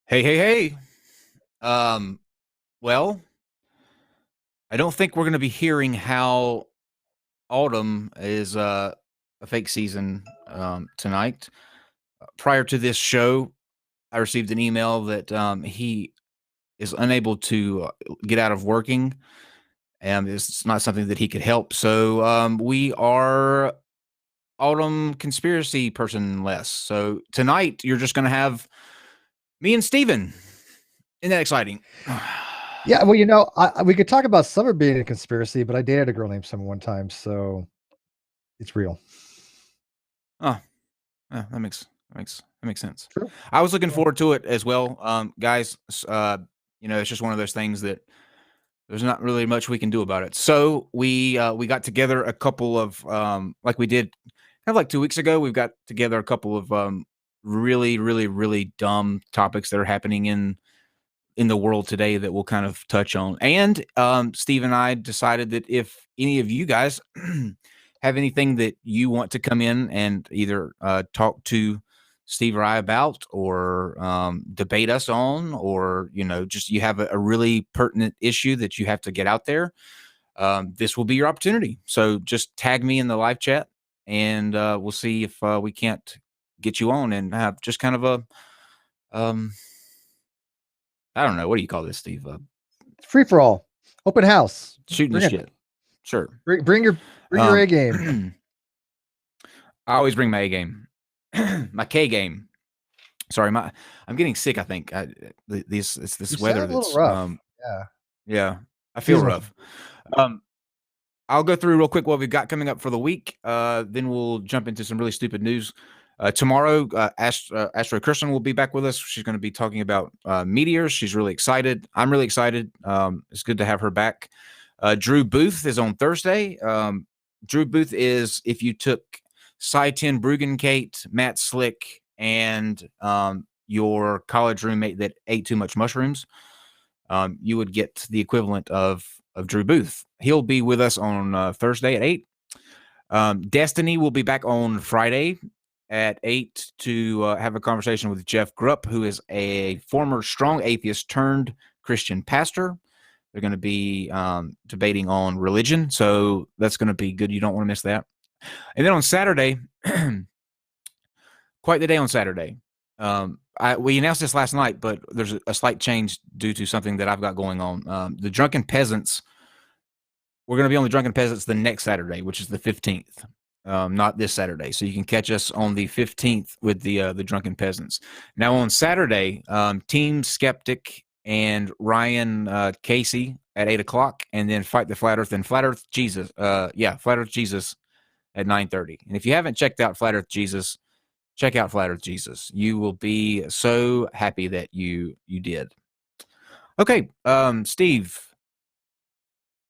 Hey, hey, hey. Um, well, I don't think we're going to be hearing how autumn is a fake season tonight. Prior to this show, I received an email that he is unable to get out of working, and it's not something that he could help. So we are autumn conspiracy person less. So tonight, you're just going to have me and Steven. Isn't that exciting? Yeah, well, we could talk about summer being a conspiracy, but I dated a girl named Summer one time, so it's real. Oh, yeah, that makes sense. True. I was looking Yeah. forward to it as well, guys. It's just one of those things that there's not really much we can do about it. So we got together a couple of like we did kind of like 2 weeks ago. We've got together a couple of really, really, really dumb topics that are happening in the world today that we'll kind of touch on. And Steve and I decided that if any of you guys have anything that you want to come in and either talk to Steve or I about, or debate us on, or just you have a really pertinent issue that you have to get out there, this will be your opportunity. So just tag me in the live chat, and we'll see if we can't get you on and have just kind of a um, I don't know. What do you call this, Steve? Free for all, open house. Shooting the Bring it. shit. Sure. Bring your Um, A game. I always bring my A game, my K game. Sorry, I'm getting sick. I think it's You this weather sound a little that's rough. Yeah, yeah. I feel seasonal. rough. Um, I'll go through real quick what we've got coming up for the week. Then we'll jump into some really stupid news. Tomorrow, Astro Kirsten will be back with us. She's going to be talking about meteors. She's really excited. I'm really excited. It's good to have her back. Drew Booth is on Thursday. Drew Booth is if you took Cy 10 Kate, Matt Slick, and your college roommate that ate too much mushrooms, you would get the equivalent of Drew Booth. He'll be with us on Thursday at 8. Destiny will be back on Friday at 8 to have a conversation with Jeff Grupp, who is a former strong atheist turned Christian pastor. They're going to be debating on religion, so that's going to be good. You don't want to miss that. And then on Saturday, quite the day on Saturday. We announced this last night, but there's a slight change due to something that I've got going on. The Drunken Peasants, we're going to be on the Drunken Peasants the next Saturday, which is the 15th, not this Saturday. So you can catch us on the 15th with the Drunken Peasants. Now on Saturday, Team Skeptic and Ryan Casey at 8 o'clock, and then Fight the Flat Earth and Flat Earth Jesus. Flat Earth Jesus at 9:30. And if you haven't checked out Flat Earth Jesus, check out Flat Earth Jesus. You will be so happy that you did. Okay, Steve,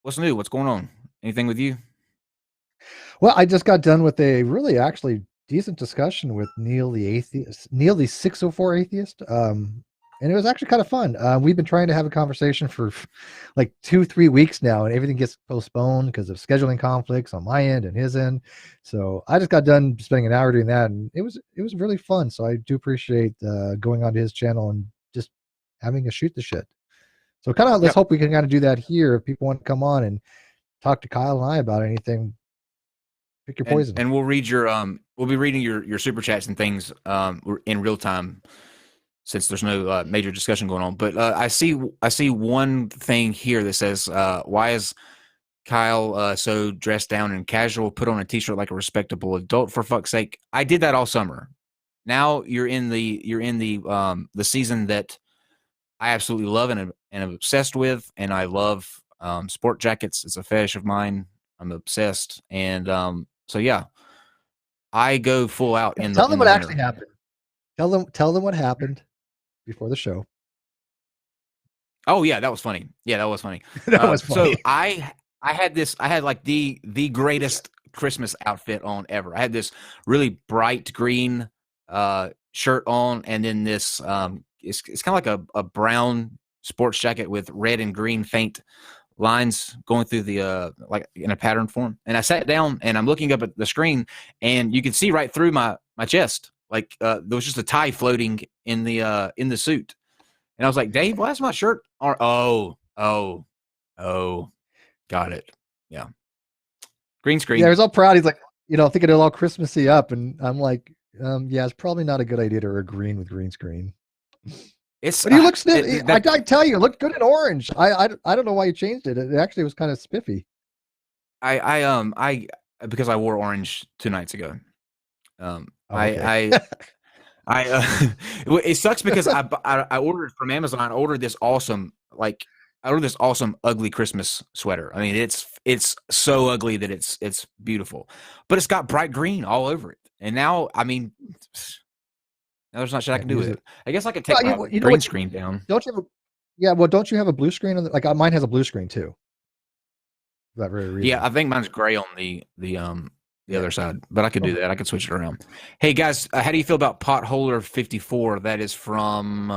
what's new? What's going on? Anything with you? Well, I just got done with a really actually decent discussion with Neil the atheist, Neil the 604 atheist. And it was actually kind of fun. We've been trying to have a conversation for like 2-3 weeks now, and everything gets postponed because of scheduling conflicts on my end and his end. So I just got done spending an hour doing that, and it was really fun. So I do appreciate going onto his channel and just having a shoot the shit. So kind of let's Yep. hope we can kind of do that here. If people want to come on and talk to Kyle and I about anything, pick your And poison. and we'll be reading your super chats and things in real time, since there's no major discussion going on. But I see one thing here that says, why is Kyle so dressed down and casual? Put on a t-shirt like a respectable adult, for fuck's sake. I did that all summer. Now you're in the season that I absolutely love and am obsessed with, and I love sport jackets. It's a fetish of mine. I'm obsessed, and so yeah, I go full out in the Tell them in the what actually winter. happened. Tell them what happened before the show. Oh yeah, that was funny. Yeah, that was funny. That was funny. So I had like the greatest Christmas outfit on ever. I had this really bright green shirt on, and then this it's kind of like a brown sports jacket with red and green faint lines going through the like in a pattern form. And I sat down and I'm looking up at the screen, and you can see right through my chest. Like there was just a tie floating in the suit. And I was like, Dave, why is my shirt? Oh, got it. Yeah. Green Yeah, he screen. was all proud. He's like, thinking it all Christmassy up, and I'm like, yeah, it's probably not a good idea to green with green screen. It's But he looks stiff. I that tell you, it looked good in orange. I don't know why you changed it. It actually was kind of spiffy. I because I wore orange 2 nights ago. Oh, okay. It sucks because I ordered from Amazon. I ordered this awesome ugly Christmas sweater. I mean, it's so ugly that it's beautiful, but it's got bright green all over it. And now, I mean, now there's not shit I can do with it. I guess I could take my Well, you know green what? screen down. Don't you have yeah, well, don't you have a blue screen on like mine has a blue screen too. For that very Yeah, reason. I think mine's gray on the other side, but I could do that. I could switch it around. Hey guys, how do you feel about Potholer 54? That is from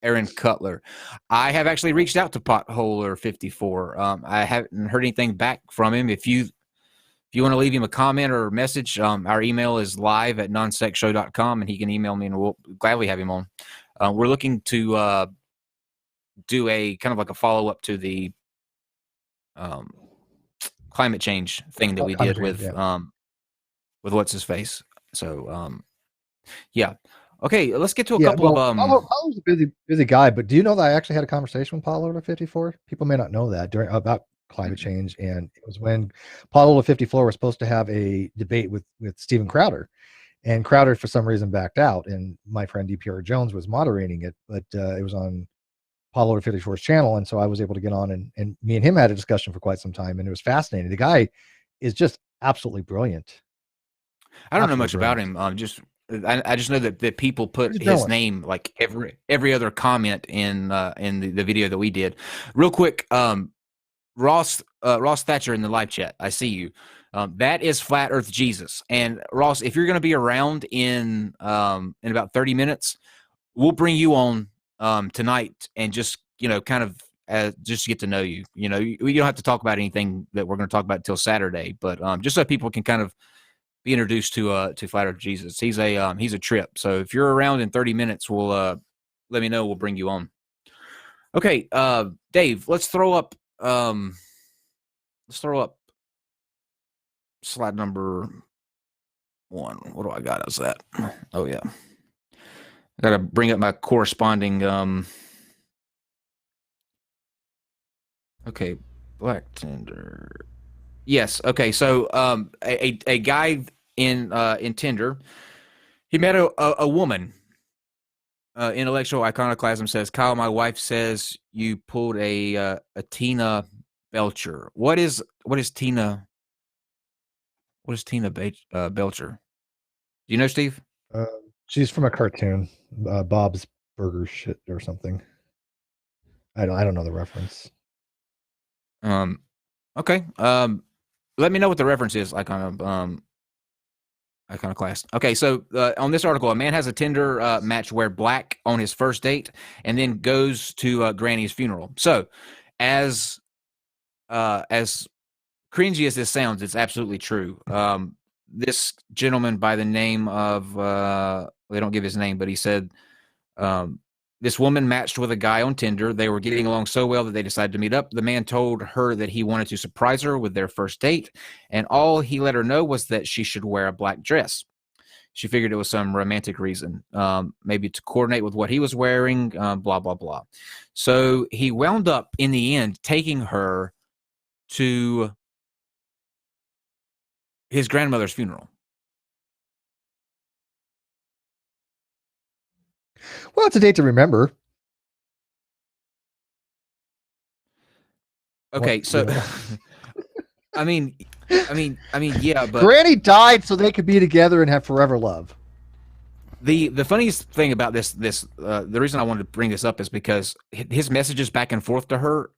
Aaron Cutler. I have actually reached out to Potholer 54. I haven't heard anything back from him. If you want to leave him a comment or a message, our email is live@nonsexshow.com, and he can email me, and we'll gladly have him on. We're looking to do a kind of like a follow up to the climate change thing that we did with what's his face. So yeah. Okay, let's get to a couple of Paulo's a busy guy, but do you know that I actually had a conversation with Paulo to 54? People may not know that about climate change, and it was when Paulo 54 was supposed to have a debate with Steven Crowder, and Crowder for some reason backed out, and my friend DPR Jones was moderating it, but it was on Paulo 54's channel, and so I was able to get on, and me and him had a discussion for quite some time, and it was fascinating. The guy is just absolutely brilliant. I don't know much about him. I just know that people put his name like every other comment in the video that we did. Real quick, Ross Thatcher in the live chat. I see you. That is Flat Earth Jesus. And Ross, if you're going to be around in about 30 minutes, we'll bring you on tonight and just kind of just get to know you. You don't have to talk about anything that we're going to talk about until Saturday, but just so people can kind of be introduced to Flat Earth Jesus. He's a trip. So if you're around in 30 minutes, we'll let me know. We'll bring you on. Okay, Dave, let's throw up slide number 1. What do I got as that? Oh yeah. I got to bring up my corresponding okay, Black Tinder. Yes. Okay. So, a guy in Tinder, he met a woman. Intellectual Iconoclasm says, Kyle, my wife says you pulled a Tina Belcher. What is Tina? What is Tina Belcher? Do you know, Steve? She's from a cartoon, Bob's Burger shit or something. I don't know the reference. Okay. Let me know what the reference is. Iconoclast. Okay, so on this article, a man has a Tinder match wear black on his first date and then goes to Granny's funeral. So, as cringy as this sounds, it's absolutely true. This gentleman by the name of they don't give his name, but he said this woman matched with a guy on Tinder. They were getting along so well that they decided to meet up. The man told her that he wanted to surprise her with their first date, and all he let her know was that she should wear a black dress. She figured it was some romantic reason, maybe to coordinate with what he was wearing, blah, blah, blah. So he wound up, in the end, taking her to his grandmother's funeral. Well, it's a date to remember. Okay, so I mean, yeah, but Granny died so they could be together and have forever love. The funniest thing about this the reason I wanted to bring this up is because his messages back and forth to her,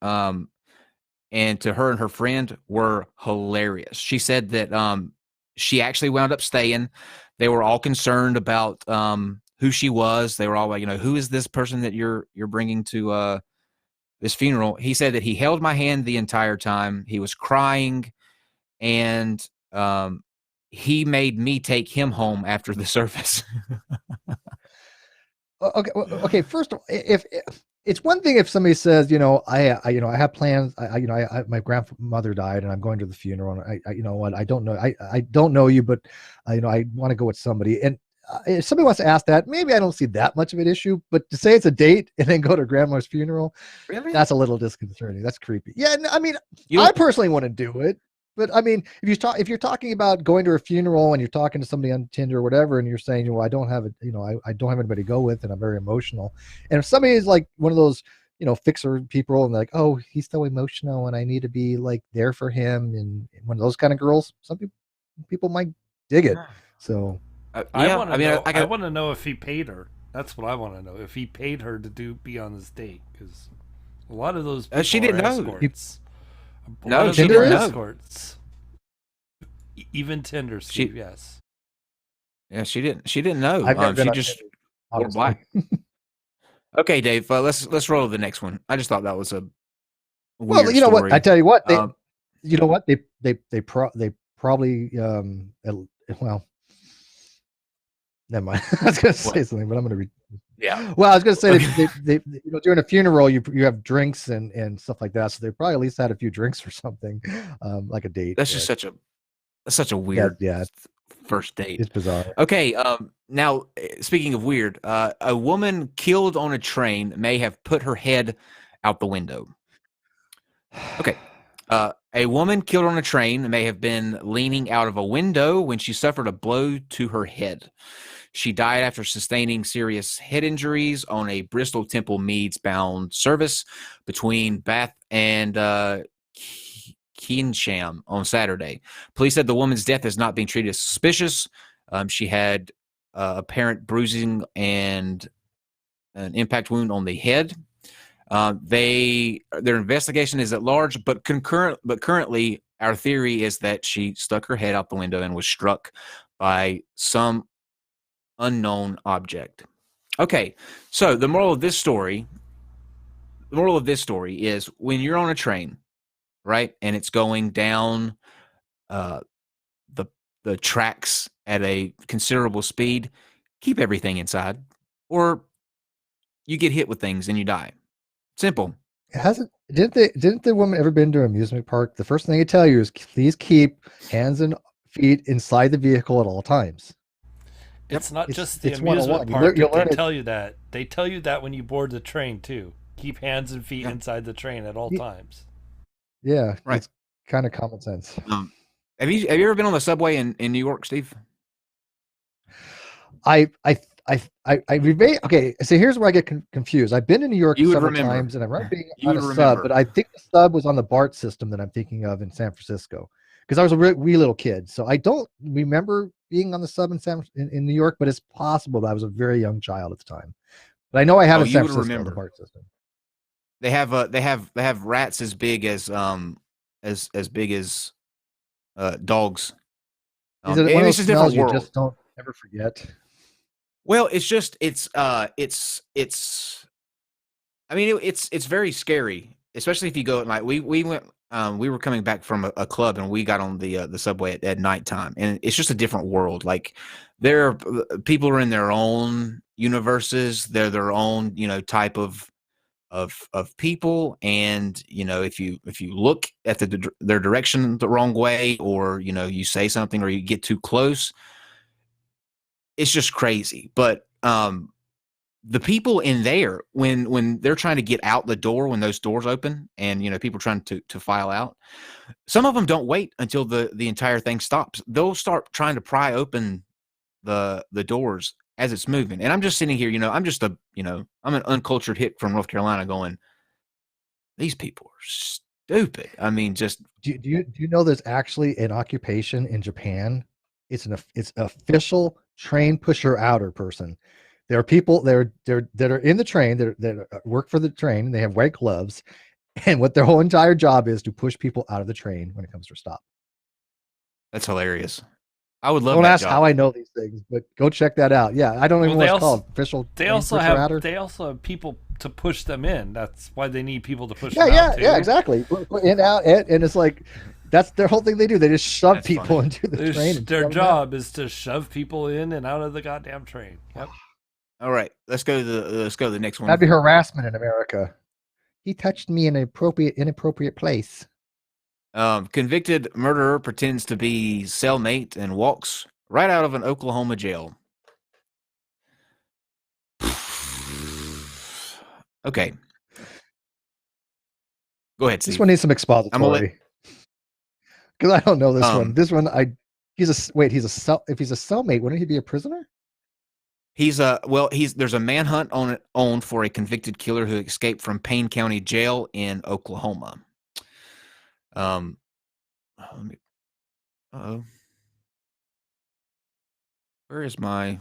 and to her and her friend were hilarious. She said that she actually wound up staying. They were all concerned about who she was. They were all like, who is this person that you're bringing to this funeral? He said that he held my hand the entire time. He was crying, and he made me take him home after the service. Okay. First of all, if it's one thing if somebody says, I have plans. My grandmother died, and I'm going to the funeral. And you know what, I don't know, I don't know you, but I want to go with somebody. And if somebody wants to ask that, maybe I don't see that much of an issue. But to say it's a date and then go to grandma's funeral, Really? that's a little disconcerting. That's creepy. Yeah, I mean, You I don't, personally want to do it, but I mean, if you're talking about going to a funeral and you're talking to somebody on Tinder or whatever, and you're saying, well, I don't have it, I don't have anybody to go with, and I'm very emotional. And if somebody is like one of those, fixer people, and like, oh, he's so emotional, and I need to be like there for him, and one of those kind of girls, some people might dig it. So I yeah, want I to mean, know. I I got, want to know if he paid her. That's what I want to know. If he paid her to be on this date, because a lot of those people she didn't are know. escorts. A No, lot of she them Tinder are didn't know. escorts. Even Tinder, She, Steve. Yes. yeah, she didn't know. I've never been She on just Tinder, wore obviously. black. Okay, Dave, let's roll to the next one. I just thought that was a Well, weird you know what? I story. tell you what, Um, they probably well, never mind. I was going to say what? something, but I'm going to read. Yeah. Well, I was going to say Okay. they during a funeral you have drinks and stuff like that, so they probably at least had a few drinks or something, like a date. That's just But such a yeah, weird yeah, first date. it's bizarre. Okay, now speaking of weird, a woman killed on a train may have put her head out the window. Okay. A woman killed on a train may have been leaning out of a window when she suffered a blow to her head. She died after sustaining serious head injuries on a Bristol Temple Meads bound service between Bath and Keynsham on Saturday. Police said the woman's death is not being treated as suspicious. She had apparent bruising and an impact wound on the head. Their investigation is at large, but currently our theory is that she stuck her head out the window and was struck by some unknown object. Okay, so the moral of this story is when you're on a train, right, and it's going down the the tracks at a considerable speed, keep everything inside, or you get hit with things and you die. Simple. Didn't the woman ever been to an amusement park? The first thing they tell you is please keep hands and feet inside the vehicle at all times. It's not just the It's amusement 101. park You'll that they learn it. tell you that. They tell you that when you board the train too. Keep hands and feet Yeah. inside the train at all times. Yeah, Right. it's kind of common sense. Have you ever been on the subway in New York, Steve? Okay. So here's where I get confused. I've been to New York You would several remember. times, and I remember being You on would a sub, remember. but I think the sub was on the BART system that I'm thinking of in San Francisco, because I was a wee little kid. So I don't remember being on the sub in New York, but it's possible that I was a very young child at the time. But I know I have Oh, in you San would Francisco the remember. BART system. They have rats as big as big as dogs. Is it And one of it's those a different smells you world. just don't ever forget? Well, it's I mean it's very scary, especially if you go at night. We went we were coming back from a club and we got on the subway at nighttime, and it's just a different world. Like people are in their own universes, they're their own type of people, and if you look at their direction the wrong way, or you say something or you get too close, it's just crazy. But the people in there, when they're trying to get out the door, when those doors open and people trying to file out, some of them don't wait until the entire thing stops. They'll start trying to pry open the doors as it's moving, and I'm just sitting here, I'm just I'm an uncultured hick from North Carolina going, these people are stupid. I mean, just Do you know there's actually an occupation in Japan? It's official train pusher outer person. There are people that are in the train that work for the train, and they have white gloves, and what their whole entire job is to push people out of the train when it comes to a stop. that's hilarious. I would love Don't that ask job. how I know these things, but go check that out. Yeah, I don't even know what it's called. Official They train also pusher have outer. they also have people to push them in. That's why they need people to push Yeah, them out too. yeah, exactly. In, out, and it's like that's their whole thing they do. They just shove That's people funny. into the train. And Their shove them out. job is to shove people in and out of the goddamn train. Yep. All right, let's go to the next one. That'd be harassment in America. He touched me in an inappropriate place. Convicted murderer pretends to be cellmate and walks right out of an Oklahoma jail. Okay. Go ahead, Steve. This one needs some I'm gonna expository. Because I don't know this one. Um, This one, he's a if he's a cellmate, wouldn't he be a prisoner? there's a manhunt on for a convicted killer who escaped from Payne County Jail in Oklahoma. Where is my?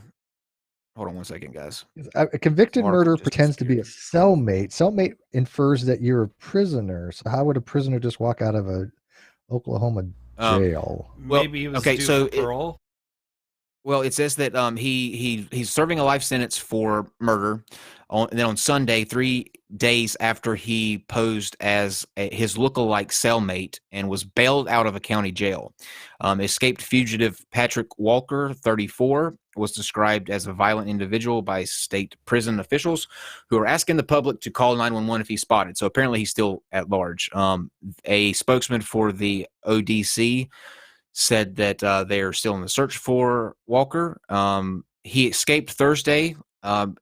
Hold on one second, guys. A convicted Article murderer just pretends to be a disappeared. cellmate. Cellmate infers that you're a prisoner. So how would a prisoner just walk out of a Oklahoma jail? Well, Maybe he was okay, due so for parole. Well, it says that he's serving a life sentence for murder. And then on Sunday, 3 days after he posed as his lookalike cellmate and was bailed out of a county jail, escaped fugitive Patrick Walker, 34, was described as a violent individual by state prison officials who are asking the public to call 911 if he's spotted. So apparently he's still at large. A spokesman for the ODC said that they are still in the search for Walker. He escaped Thursday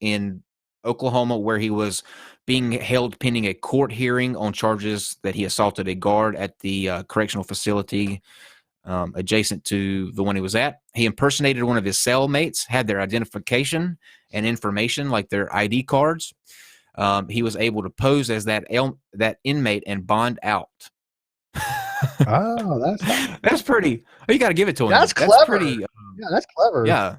in Oklahoma, where he was being held pending a court hearing on charges that he assaulted a guard at the correctional facility adjacent to the one he was at. He impersonated one of his cellmates, had their identification and information, like their ID cards. He was able to pose as that inmate and bond out. Oh, that's pretty. Oh, you got to give it to him. That's clever. Pretty. Yeah, that's clever. Yeah.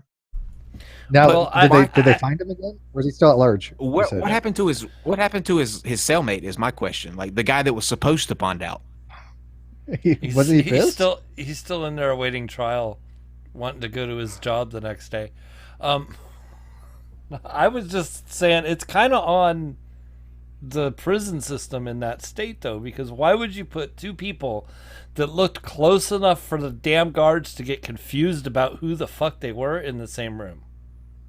Now, But did they find him again, or is he still at large? What happened to his cellmate is my question. Like the guy that was supposed to bond out. Wasn't he pissed? He's still in there awaiting trial, wanting to go to his job the next day. I was just saying it's kind of on the prison system in that state, though, because why would you put two people that looked close enough for the damn guards to get confused about who the fuck they were in the same room?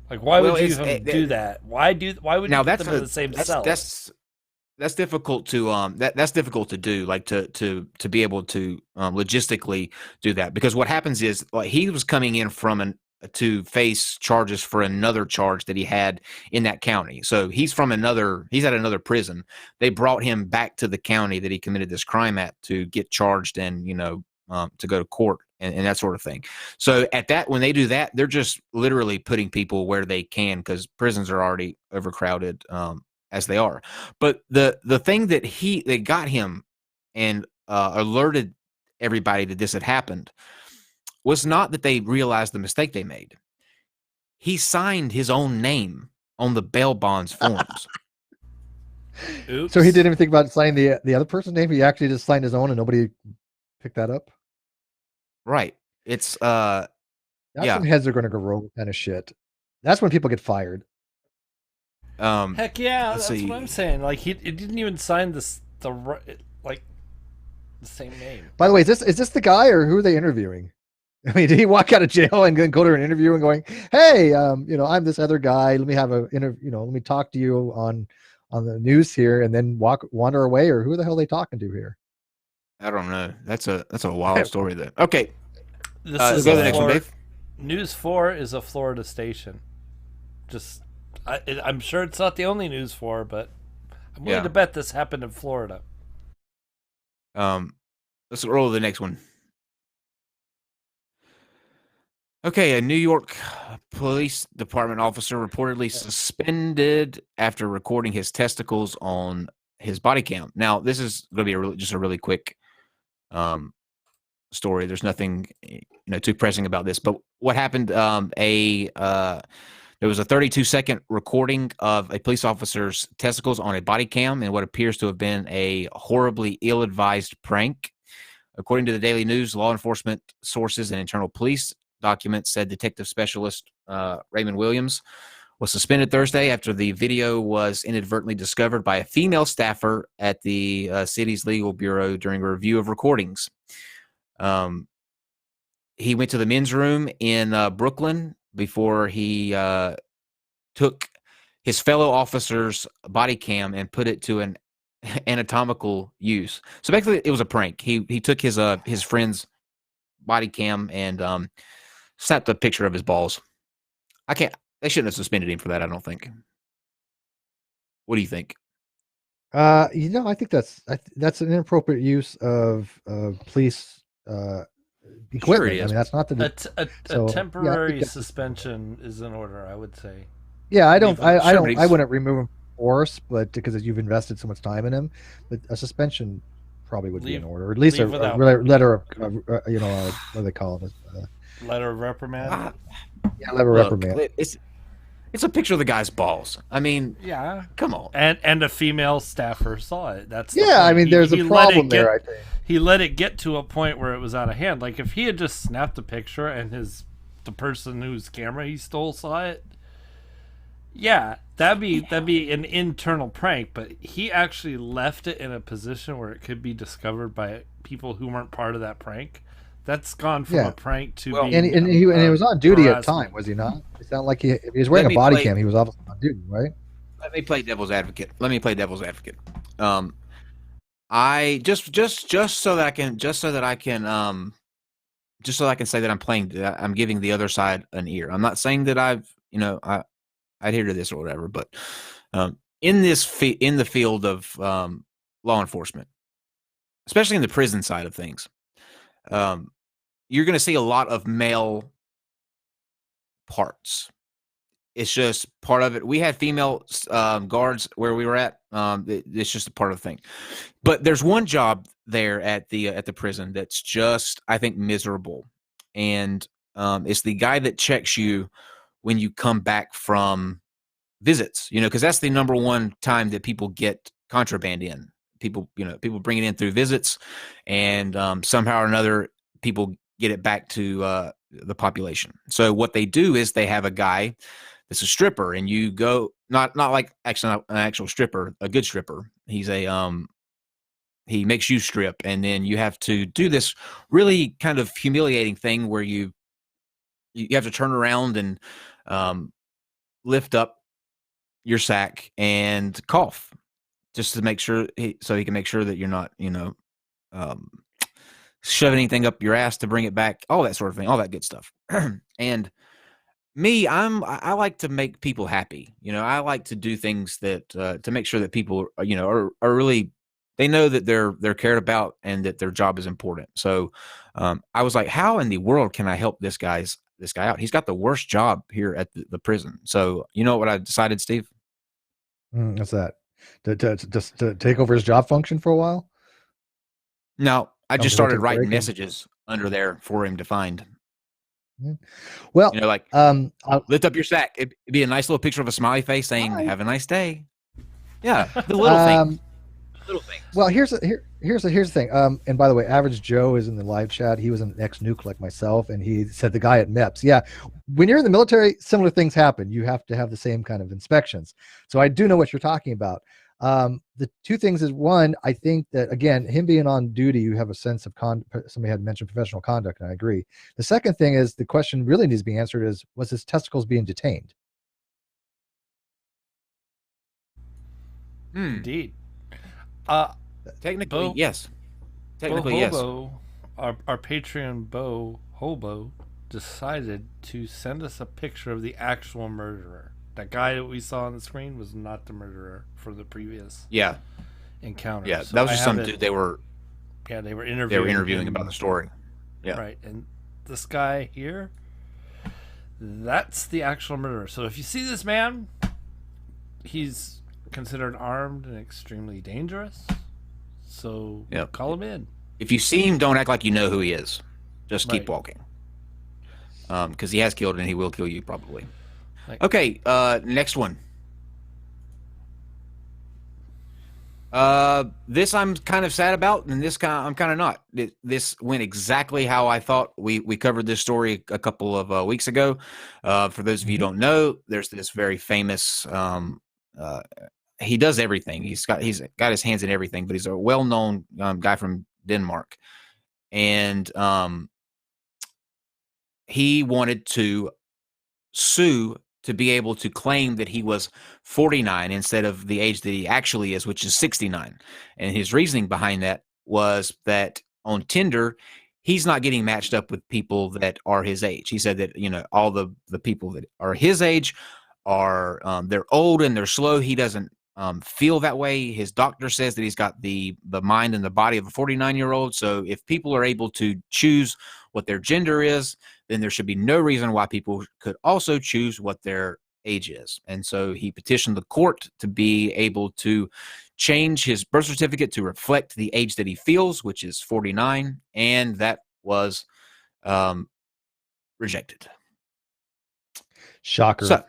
Like, why would you even do that? Why would you put them in the same cell? That's difficult to that's difficult to do, like to be able to logistically do that, because what happens is, like, he was coming in to face charges for another charge that he had in that county. So he's at another prison. They brought him back to the county that he committed this crime at to get charged and, to go to court and that sort of thing. So when they do that, they're just literally putting people where they can, because prisons are already overcrowded as they are. But the thing that got him and alerted everybody that this had happened was not that they realized the mistake they made. He signed his own name on the bail bonds forms. Oops. So he didn't even think about signing the other person's name. He actually just signed his own, and nobody picked that up. Right. It's That's when heads are going to go roll kind of shit. That's when people get fired. Heck yeah, that's what I'm saying. Like, he didn't even sign the same name. By the way, is this the guy, or who are they interviewing? I mean, did he walk out of jail and then go to an interview and going, "Hey, I'm this other guy. Let me have a interview. Let me talk to you on the news here," and then wander away? Or who the hell are they talking to here? I don't know. That's a wild story, though. Okay, this is go to the next one, Dave. News 4 is a Florida station. I'm sure it's not the only News 4, but I'm willing to bet this happened in Florida. Let's roll to the next one. Okay, a New York Police Department officer reportedly suspended after recording his testicles on his body cam. Now, this is going to be just a really quick story. There's nothing too pressing about this. But what happened? There was a 32-second recording of a police officer's testicles on a body cam in what appears to have been a horribly ill-advised prank. According to the Daily News, law enforcement sources and internal police documents said Detective Specialist Raymond Williams was suspended Thursday after the video was inadvertently discovered by a female staffer at the city's legal bureau during a review of recordings. He went to the men's room in Brooklyn before he took his fellow officer's body cam and put it to an anatomical use. So basically, it was a prank. He took his friend's body cam and snapped a picture of his balls. They shouldn't have suspended him for that, I don't think. What do you think? I think that's an inappropriate use of police equipment. is. I mean, that's not the a temporary suspension is in order, I would say. Yeah, I wouldn't remove him from force, but because you've invested so much time in him, but a suspension probably would be in order, or at least a letter of what do they call it? Letter of reprimand. Yeah, letter of reprimand. It's a picture of the guy's balls. I mean, yeah, come on. And a female staffer saw it. That's I mean, there's a problem there. I think he let it get to a point where it was out of hand. Like if he had just snapped a picture and the person whose camera he stole saw it, yeah, that'd be an internal prank. But he actually left it in a position where it could be discovered by people who weren't part of that prank. That's gone from a prank to being and he was on duty at the time, was he not? It sounded like if he was wearing a body cam, he was obviously on duty, right? Let me play devil's advocate. I just so that I can say that I'm giving the other side an ear. I'm not saying that I adhere to this or whatever, but in the field of law enforcement, especially in the prison side of things, you're going to see a lot of male parts. It's just part of it. We had female guards where we were at. It's just a part of the thing. But there's one job there at the prison that's just, I think, miserable, and it's the guy that checks you when you come back from visits. Because that's the number one time that people get contraband in. People bring it in through visits, and somehow or another, people get it back to the population. So what they do is they have a guy that's a stripper, and you go not like an actual stripper, a good stripper. He's he makes you strip, and then you have to do this really kind of humiliating thing where you have to turn around and lift up your sack and cough, just to make sure so he can make sure that you're not shove anything up your ass to bring it back, all that sort of thing, all that good stuff. And me, I like to make people happy. I like to do things that to make sure that people are really, they know that they're cared about and that their job is important. So I was like, how in the world can I help this guy out? He's got the worst job here at the prison. So you know what I decided, Steve? What's that? To take over his job function for a while? No, I just started writing messages under there for him to find. Well, lift up your sack. It'd be a nice little picture of a smiley face saying, "Have a nice day." Yeah, the little things. Little things. Well, here's the thing. And by the way, Average Joe is in the live chat. He was an ex-nuke like myself, and he said the guy at MEPS. Yeah, when you're in the military, similar things happen. You have to have the same kind of inspections. So I do know what you're talking about. The two things is, one, I think that, again, him being on duty, you have a sense of somebody had mentioned professional conduct, and I agree. The second thing is, the question really needs to be answered is, was his testicles being detained? Indeed. Technically, yes. Technically, yes. Our Patreon Bo Hobo decided to send us a picture of the actual murderer. That guy that we saw on the screen was not the murderer for the previous encounter. Yeah, so that was just some dude they were interviewing. They were interviewing about the story. Yeah. Right. And this guy here, that's the actual murderer. So if you see this man, he's considered armed and extremely dangerous. So call him in. If you see him, don't act like you know who he is. Just keep walking. Because he has killed and he will kill you probably. Okay, next one. This I'm kind of sad about, and I'm kind of not. This went exactly how I thought. We covered this story a couple of weeks ago. For those of you who don't know, there's this very famous. He does everything. He's got his hands in everything, but he's a well-known guy from Denmark, and he wanted to sue to be able to claim that he was 49 instead of the age that he actually is, which is 69. And his reasoning behind that was that on Tinder, he's not getting matched up with people that are his age. He said that, all the people that are his age are, they're old and they're slow. He doesn't feel that way. His doctor says that he's got the mind and the body of a 49-year-old. So if people are able to choose what their gender is, then there should be no reason why people could also choose what their age is. And so he petitioned the court to be able to change his birth certificate to reflect the age that he feels, which is 49, and that was rejected. Shocker. So,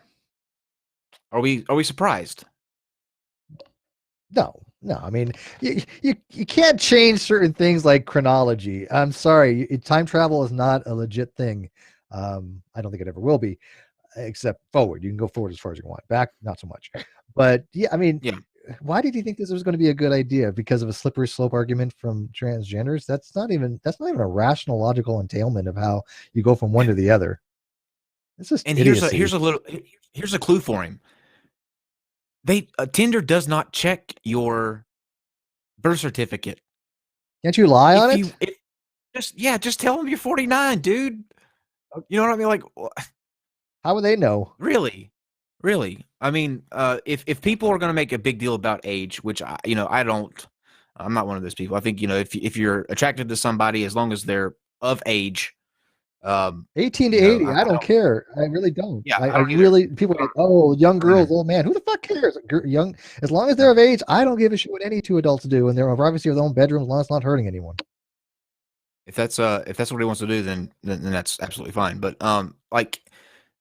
are we surprised? No. I mean, you can't change certain things like chronology. I'm sorry, time travel is not a legit thing. I don't think it ever will be, except forward. You can go forward as far as you want. Back, not so much. But yeah, I mean, why did you think this was going to be a good idea? Because of a slippery slope argument from transgenders? That's not even a rational, logical entailment of how you go from one to the other. It's just idiocy. Here's a clue for him. Tinder does not check your birth certificate. Can't you lie on it? Just tell them you're 49, dude. You know what I mean? Like, how would they know? Really? I mean, if people are going to make a big deal about age, which I don't, I'm not one of those people. I think if you're attracted to somebody, as long as they're of age, 18 to 80, I don't care. I really don't. Yeah, I really, people are like, oh, young girls, oh man, who the fuck cares? Young, as long as they're of age, I don't give a shit what any two adults do, and they're obviously of their own bedroom, as long as it's not hurting anyone. If that's what he wants to do, then that's absolutely fine. But like,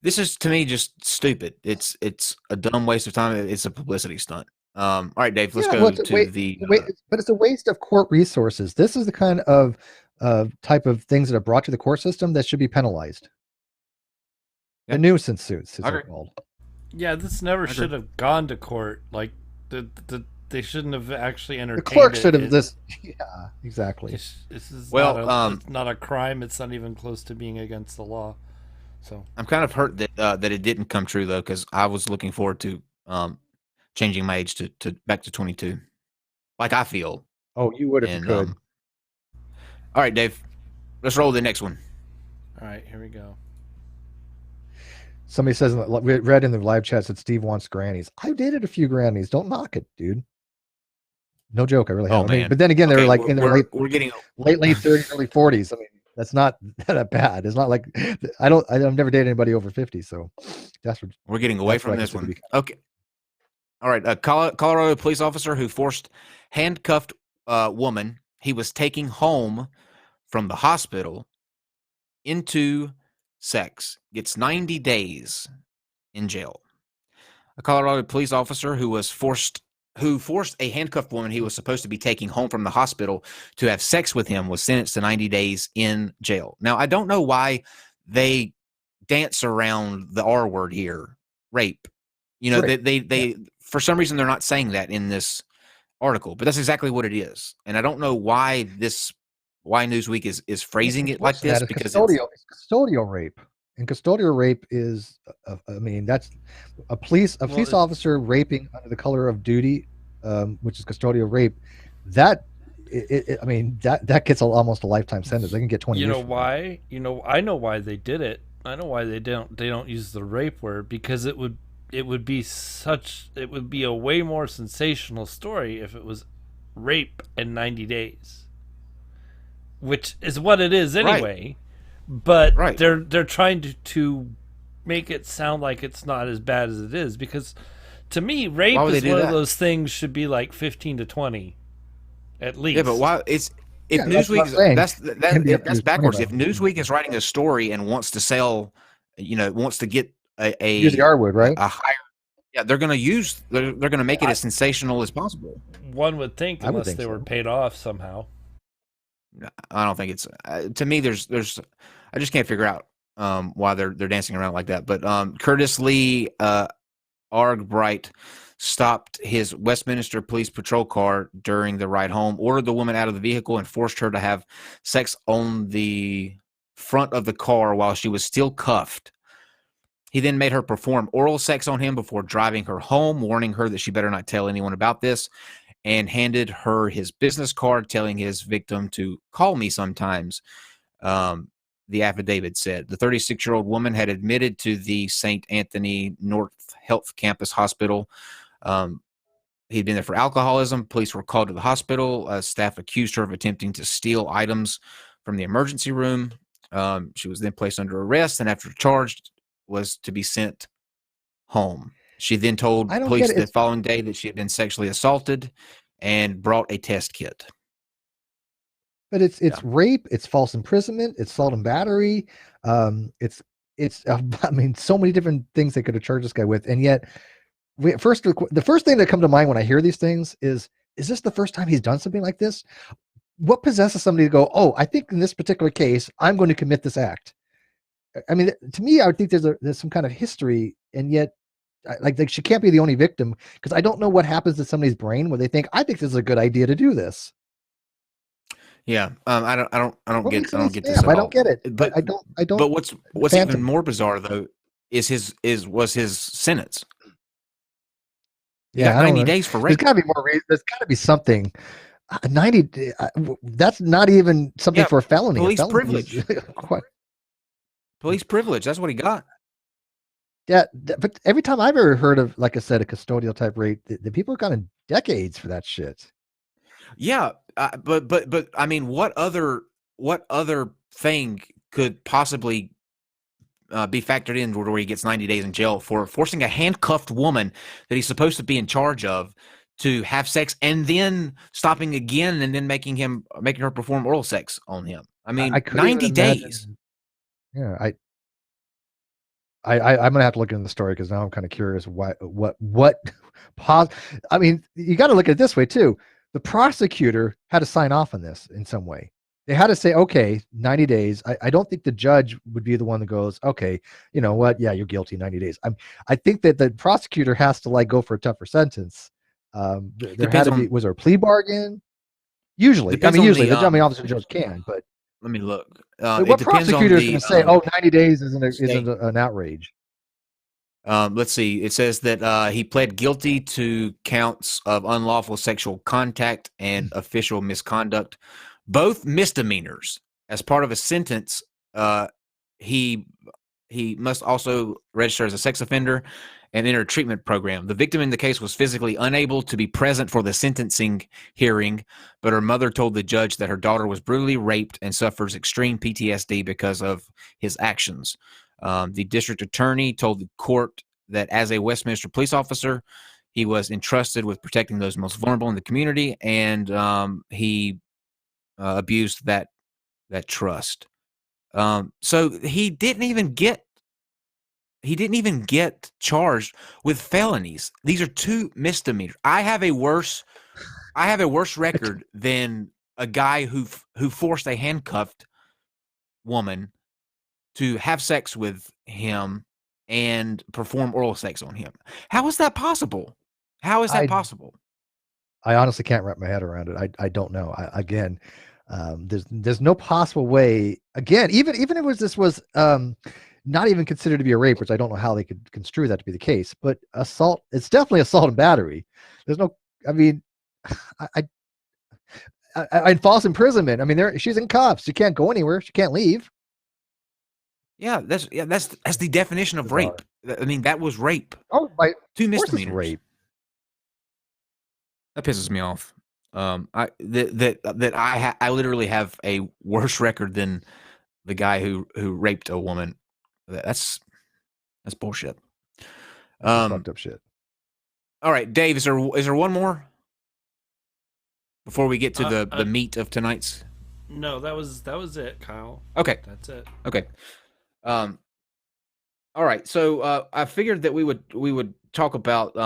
this is to me just stupid. It's a dumb waste of time. It's a publicity stunt. All right, Dave, let's go to the. But it's a waste of court resources. This is the kind of type of things that are brought to the court system that should be penalized. The nuisance suits, as they're called. Yeah, this never should have gone to court. Like they shouldn't have actually entertained the clerk it. should have this. Yeah, exactly. This is it's not a crime. It's not even close to being against the law. So I'm kind of hurt that it didn't come true though, because I was looking forward to changing my age to back to 22, like I feel. Oh, you would if you could. All right, Dave, let's roll the next one. All right, here we go. Somebody says, we read in the live chat that Steve wants grannies. I've dated a few grannies. Don't knock it, dude. No joke. I really have. I mean, but then again, they're like in their late 30s, early 40s. I mean, that's not that bad. It's not like I've never dated anybody over 50. So that's what we're getting away from this one. Okay. All right. A Colorado police officer who forced handcuffed woman he was taking home from the hospital into sex gets 90 days in jail. A Colorado police officer who forced a handcuffed woman he was supposed to be taking home from the hospital to have sex with him was sentenced to 90 days in jail. Now, I don't know why they dance around the R word here, rape. They for some reason they're not saying that in this article, but that's exactly what it is. And I don't know why Newsweek is phrasing it like this, because it's custodial rape. And custodial rape is, that's a police officer raping under the color of duty, which is custodial rape. That gets almost a lifetime sentence. They can get 20 years. You know why? I know why they did it. I know why they don't use the rape word, because it would be a way more sensational story if it was rape in 90 days, which is what it is anyway. But they're trying to make it sound like it's not as bad as it is, because to me, rape is one of those things should be like 15 to 20 at least. Yeah, but why Newsweek, that's backwards. If Newsweek is writing a story and wants to sell, wants to get use the R word, right? A higher, they're going to make it as sensational as possible. One would think, unless they were paid off somehow. I don't think it's to me. There's I just can't figure out why they're dancing around like that. But Curtis Lee Argbright stopped his Westminster police patrol car during the ride home, ordered the woman out of the vehicle, and forced her to have sex on the front of the car while she was still cuffed. He then made her perform oral sex on him before driving her home, warning her that she better not tell anyone about this, and handed her his business card telling his victim to call me sometimes. The affidavit said the 36-year-old woman had admitted to the St. Anthony North Health Campus Hospital. He'd been there for alcoholism. Police were called to the hospital. Staff accused her of attempting to steal items from the emergency room. She was then placed under arrest and after charged was to be sent home. She then told I don't police get it. the following day that she had been sexually assaulted and brought a test kit. But it's rape, it's false imprisonment, it's assault and battery. It's I mean, so many different things they could have charged this guy with, and yet, the first thing that come to mind when I hear these things is this the first time he's done something like this? What possesses somebody to go, oh, I think in this particular case, I'm going to commit this act? I mean, to me, I would think there's some kind of history, and yet, like she can't be the only victim, because I don't know what happens to somebody's brain where they think, I think this is a good idea to do this. Yeah, I don't get this at I all. don't get it. But I don't. But what's even more bizarre though is was his sentence. He got 90 days for rape. There's got to be more reason. There's got to be something. 90. That's not even something for a felony. Police privilege. Police privilege. That's what he got. Yeah, but every time I've ever heard of, like I said, a custodial type rape, the people have gotten decades for that shit. Yeah, but I mean, what other thing could possibly be factored in where he gets 90 days in jail for forcing a handcuffed woman that he's supposed to be in charge of to have sex and then stopping again and then making her perform oral sex on him? I mean, 90 days. Yeah, I'm gonna have to look into the story because now I'm kind of curious what I mean, you got to look at it this way too. The prosecutor had to sign off on this in some way. They had to say, okay, 90 days. I don't think the judge would be the one that goes, okay, you know what? Yeah, you're guilty, 90 days. I think that the prosecutor has to like go for a tougher sentence. There had to be, was there a plea bargain? Usually, the officer judge can, but let me look. What prosecutor is going to say, 90 days isn't an outrage? Let's see. It says that he pled guilty to counts of unlawful sexual contact and official misconduct, both misdemeanors. As part of a sentence, he must also register as a sex offender and enter a treatment program. The victim in the case was physically unable to be present for the sentencing hearing, but her mother told the judge that her daughter was brutally raped and suffers extreme PTSD because of his actions. The district attorney told the court that as a Westminster police officer, he was entrusted with protecting those most vulnerable in the community, and he abused that trust. So he didn't even get charged with felonies. These are two misdemeanors. I have a worse record than a guy who forced a handcuffed woman to have sex with him and perform oral sex on him. How is that possible? How is that possible? I honestly can't wrap my head around it. I don't know. There's no possible way. Again, even if this was not even considered to be a rape, which I don't know how they could construe that to be the case, but assault, it's definitely assault and battery. There's no, I mean, I false imprisonment. I mean, she's in cuffs. She can't go anywhere. She can't leave. Yeah, that's the definition of rape. I mean, that was rape. Oh, two misdemeanors. Rape. That pisses me off. I literally have a worse record than the guy who raped a woman. That's bullshit. Fucked up shit. All right, Dave, is there one more before we get to the meat of tonight's? No, that was it, Kyle. Okay, that's it. Okay. All right. So I figured that we would talk about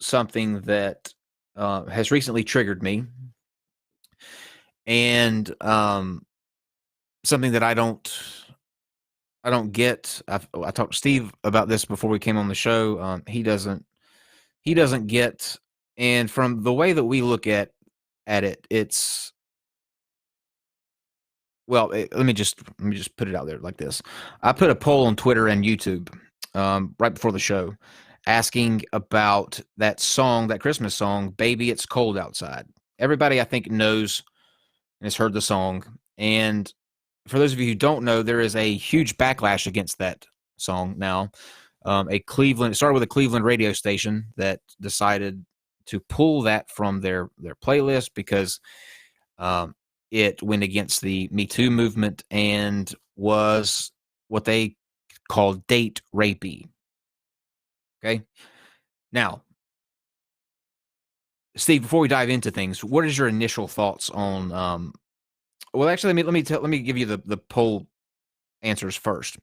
something that has recently triggered me, and something that I don't get. I talked to Steve about this before we came on the show. He doesn't get, and from the way that we look at it, it's. Well, let me just put it out there like this. I put a poll on Twitter and YouTube right before the show, asking about that song, that Christmas song, "Baby, It's Cold Outside." Everybody, I think, knows and has heard the song. And for those of you who don't know, there is a huge backlash against that song now. It started with a Cleveland radio station that decided to pull that from their playlist because it went against the Me Too movement and was what they call date rapey. Okay. Now, Steve, before we dive into things, what is your initial thoughts on? Well, actually, let me give you the poll answers first.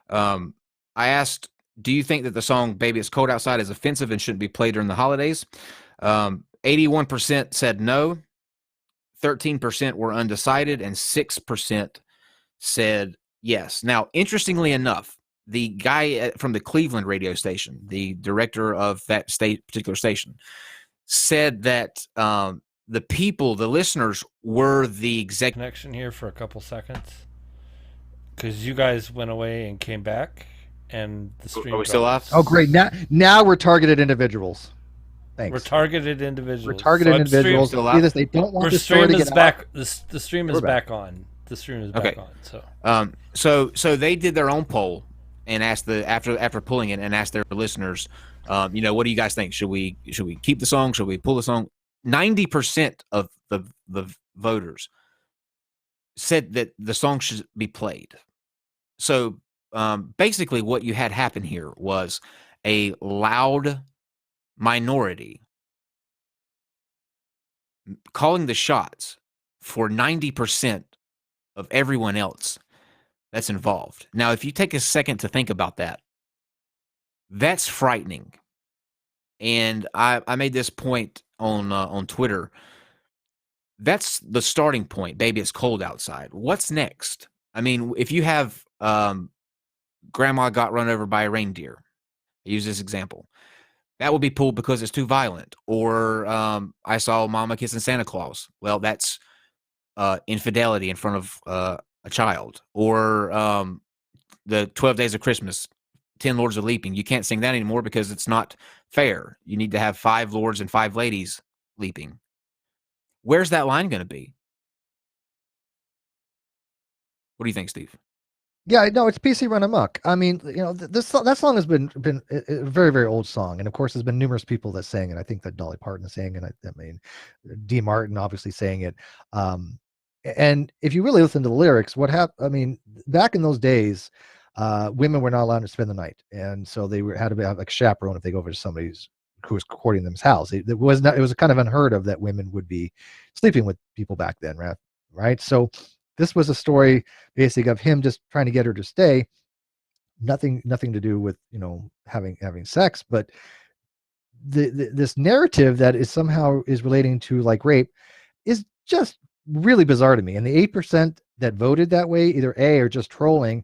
I asked, do you think that the song "Baby It's Cold Outside" is offensive and shouldn't be played during the holidays? 81% said no. 13% were undecided, and 6% said yes. Now, interestingly enough, the guy from the Cleveland radio station, the director of that particular station, said that the listeners, were the executive. Connection here for a couple seconds because you guys went away and came back, and the stream. Are we still live? Oh, great! Now we're targeted individuals. Thanks. We're targeted individuals. We're targeted individuals. Either they don't want the story to get back. out. The stream is back on. The stream is back on. So they did their own poll and asked after pulling it and asked their listeners, what do you guys think? Should we keep the song? Should we pull the song? 90% of the voters said that the song should be played. So basically, what you had happen here was a loud minority calling the shots for 90% of everyone else that's involved. Now, if you take a second to think about that, that's frightening. And I made this point on Twitter. That's the starting point. Baby, it's cold outside. What's next? I mean, if you have grandma got run over by a reindeer, I use this example, that will be pulled because it's too violent. Or I saw mama kissing Santa Claus. Well, that's infidelity in front of a child. Or the 12 Days of Christmas, 10 Lords of Leaping. You can't sing that anymore because it's not fair. You need to have 5 lords and 5 ladies leaping. Where's that line going to be? What do you think, Steve? Yeah, no, it's PC run amok. I mean, that song has been a very, very old song, and of course, there's been numerous people that sang it. I think that Dolly Parton sang it. I mean, D. Martin obviously sang it. And if you really listen to the lyrics, what happened? I mean, back in those days, women were not allowed to spend the night, and so they had to have like a chaperone if they go over to somebody's who was courting them's house. It was kind of unheard of that women would be sleeping with people back then, right? So this was a story basically of him just trying to get her to stay. Nothing to do with having sex, but this narrative that is somehow is relating to like rape is just really bizarre to me. And the 8% that voted that way, either A, are just trolling,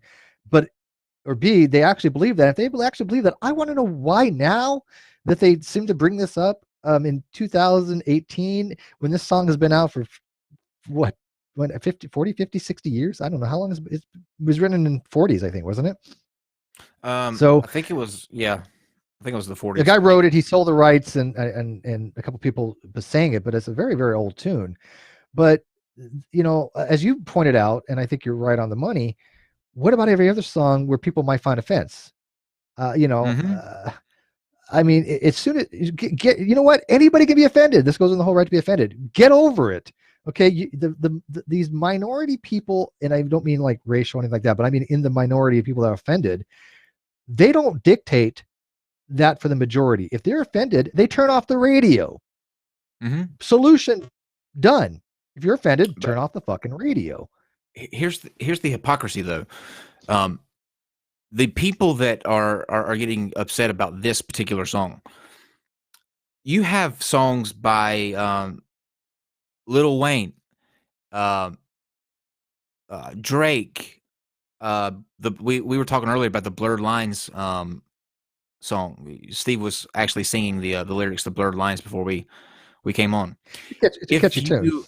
or B, they actually believe that. If they actually believe that, I want to know why now that they seem to bring this up in 2018 when this song has been out for what? 40, 50, 60 years? I don't know how long it was written in 40s, I think, wasn't it? So I think it was, yeah. I think it was the 40s. The guy wrote it, he sold the rights, and a couple people sang it, but it's a very, very old tune. But as you pointed out, and I think you're right on the money, what about every other song where people might find offense? I mean, as soon as you know what, anybody can be offended. This goes in the whole right to be offended. Get over it. Okay, these minority people, and I don't mean like racial or anything like that, but I mean in the minority of people that are offended, they don't dictate that for the majority. If they're offended, they turn off the radio. Solution done. If you're offended, turn off the fucking radio. Here's the hypocrisy, though. The people that are getting upset about this particular song, you have songs by Lil Wayne, Drake. We were talking earlier about the Blurred Lines song. Steve was actually singing the lyrics to Blurred Lines before we came on. It's a catchy tune.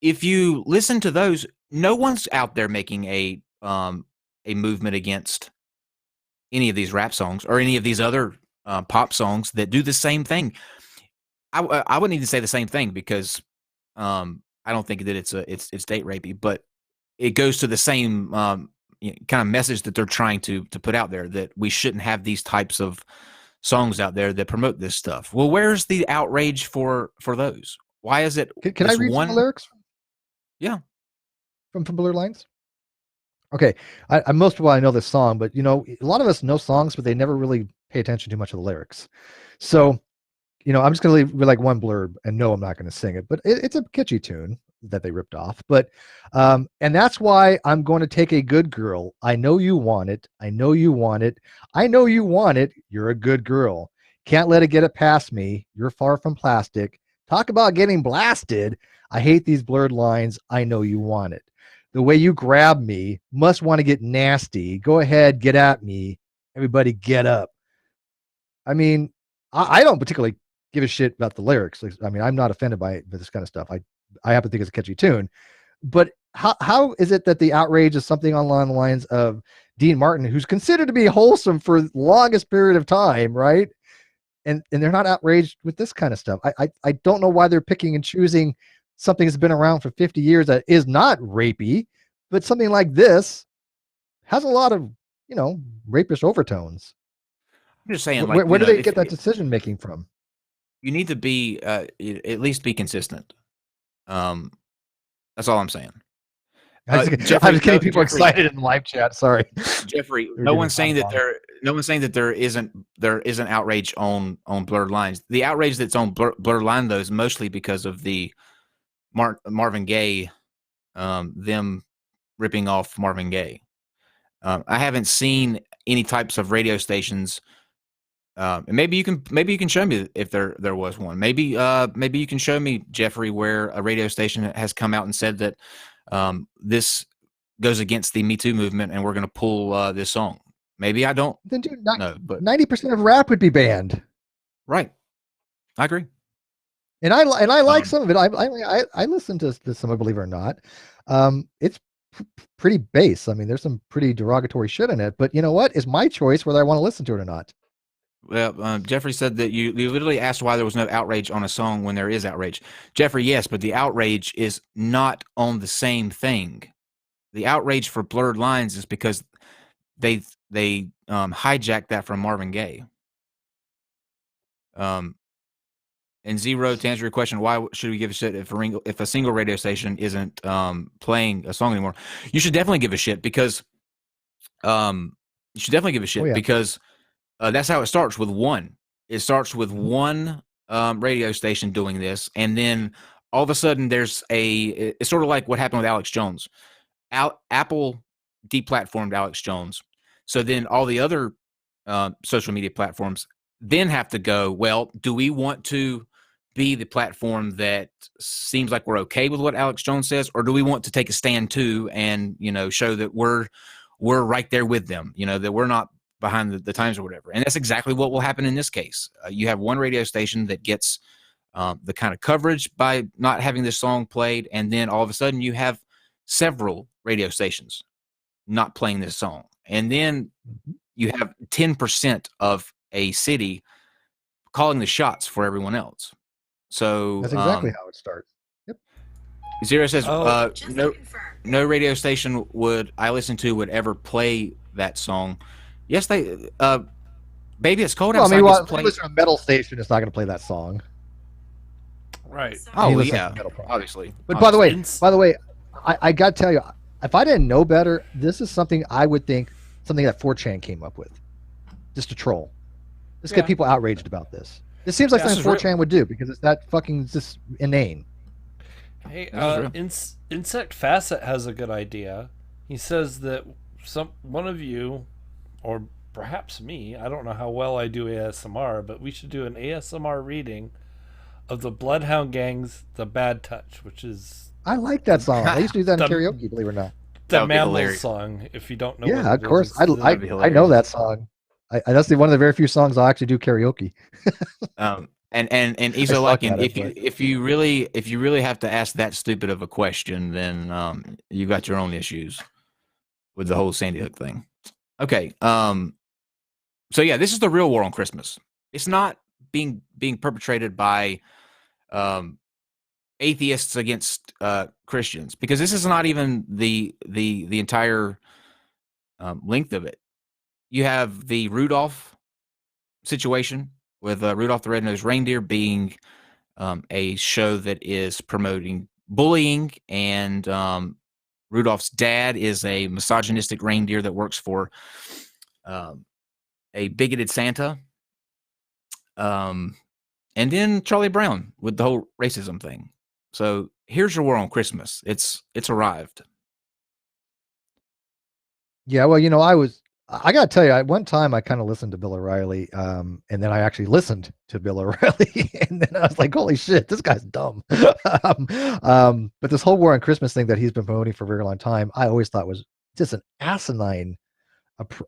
If you listen to those, no one's out there making a movement against any of these rap songs or any of these other pop songs that do the same thing. I wouldn't even say the same thing because I don't think that it's date rapey, but it goes to the same kind of message that they're trying to put out there, that we shouldn't have these types of songs out there that promote this stuff. Well, where's the outrage for those? Why is it? Can I read some of the lyrics? Yeah, from Blurred Lines. Okay, I most of all I know this song, but a lot of us know songs, but they never really pay attention too much to the lyrics. So, I'm just gonna leave with like one blurb, and no, I'm not gonna sing it, but it's a catchy tune that they ripped off. But and that's why I'm going to take a good girl. I know you want it. I know you want it. I know you want it. You're a good girl. Can't let it get it past me. You're far from plastic. Talk about getting blasted. I hate these blurred lines. I know you want it. The way you grab me, must want to get nasty. Go ahead, get at me. Everybody get up. I mean, I don't particularly give a shit about the lyrics. I mean, I'm not offended by this kind of stuff. I happen to think it's a catchy tune. But how is it that the outrage is something along the lines of Dean Martin, who's considered to be wholesome for the longest period of time, right? And they're not outraged with this kind of stuff. I don't know why they're picking and choosing something that's been around for 50 years that is not rapey, but something like this has a lot of, rapist overtones. I'm just saying, where do they get that decision making from? You need to be at least be consistent. That's all I'm saying. I was getting people excited in the live chat. Sorry, Jeffrey. No one's saying that there isn't outrage on Blurred Lines. The outrage that's on Blurred Line though is mostly because of the Marvin Gaye, them ripping off Marvin Gaye. I haven't seen any types of radio stations. And maybe you can show me if there was one. Maybe you can show me, Jeffrey, where a radio station has come out and said that this goes against the Me Too movement and we're going to pull this song. Maybe I don't. Then dude, no, but 90% of rap would be banned. Right, I agree. And I like some of it. I listen to some, believe it or not. It's pretty base. I mean, there's some pretty derogatory shit in it. But you know what? It's my choice whether I want to listen to it or not. Well, Jeffrey said that you literally asked why there was no outrage on a song when there is outrage. Jeffrey, yes, but the outrage is not on the same thing. The outrage for Blurred Lines is because they hijacked that from Marvin Gaye. And Zero, to answer your question, why should we give a shit if a single radio station isn't playing a song anymore? You should definitely give a shit because because that's how it starts, with one. It starts with one radio station doing this, and then all of a sudden it's sort of like what happened with Alex Jones. Apple deplatformed Alex Jones. So then all the other social media platforms then have to go, well, do we want to be the platform that seems like we're okay with what Alex Jones says, or do we want to take a stand too and, show that we're right there with them, that we're not behind the times or whatever. And that's exactly what will happen in this case. You have one radio station that gets the kind of coverage by not having this song played, and then all of a sudden you have several radio stations not playing this song. And then you have 10% of a city calling the shots for everyone else. So that's exactly how it starts. Yep. Zero says, no radio station I listen to would ever play that song. Yes, they. Baby, it's cold outside. I mean, if you listen to a metal station, it's not going to play that song. Right. Oh yeah, obviously. But by the way, I got to tell you, if I didn't know better, this is something I would think something that 4chan came up with, just to troll. Let's get people outraged about this. This seems like something 4chan would do because it's that fucking just inane. Hey, Insect Facet has a good idea. He says that one of you, or perhaps me, I don't know how well I do ASMR, but we should do an ASMR reading of the Bloodhound Gang's "The Bad Touch," which is. I like that song. I used to do that in karaoke, believe it or not. The Mammal song, if you don't know. Yeah, of course. I know that song. That's one of the very few songs I'll actually do karaoke. And if you really have to ask that stupid of a question, then you got your own issues with the whole Sandy Hook thing. Okay. So yeah, this is the real war on Christmas. It's not being perpetrated by atheists against Christians, because this is not even the entire length of it. You have the Rudolph situation with Rudolph the Red-Nosed Reindeer being a show that is promoting bullying, and Rudolph's dad is a misogynistic reindeer that works for a bigoted Santa. And then Charlie Brown with the whole racism thing. So here's your war on Christmas. It's arrived. Yeah, well, I got to tell you, one time I kind of listened to Bill O'Reilly, and then I actually listened to Bill O'Reilly, and then I was like, holy shit, this guy's dumb. But this whole war on Christmas thing that he's been promoting for a very long time, I always thought was just an asinine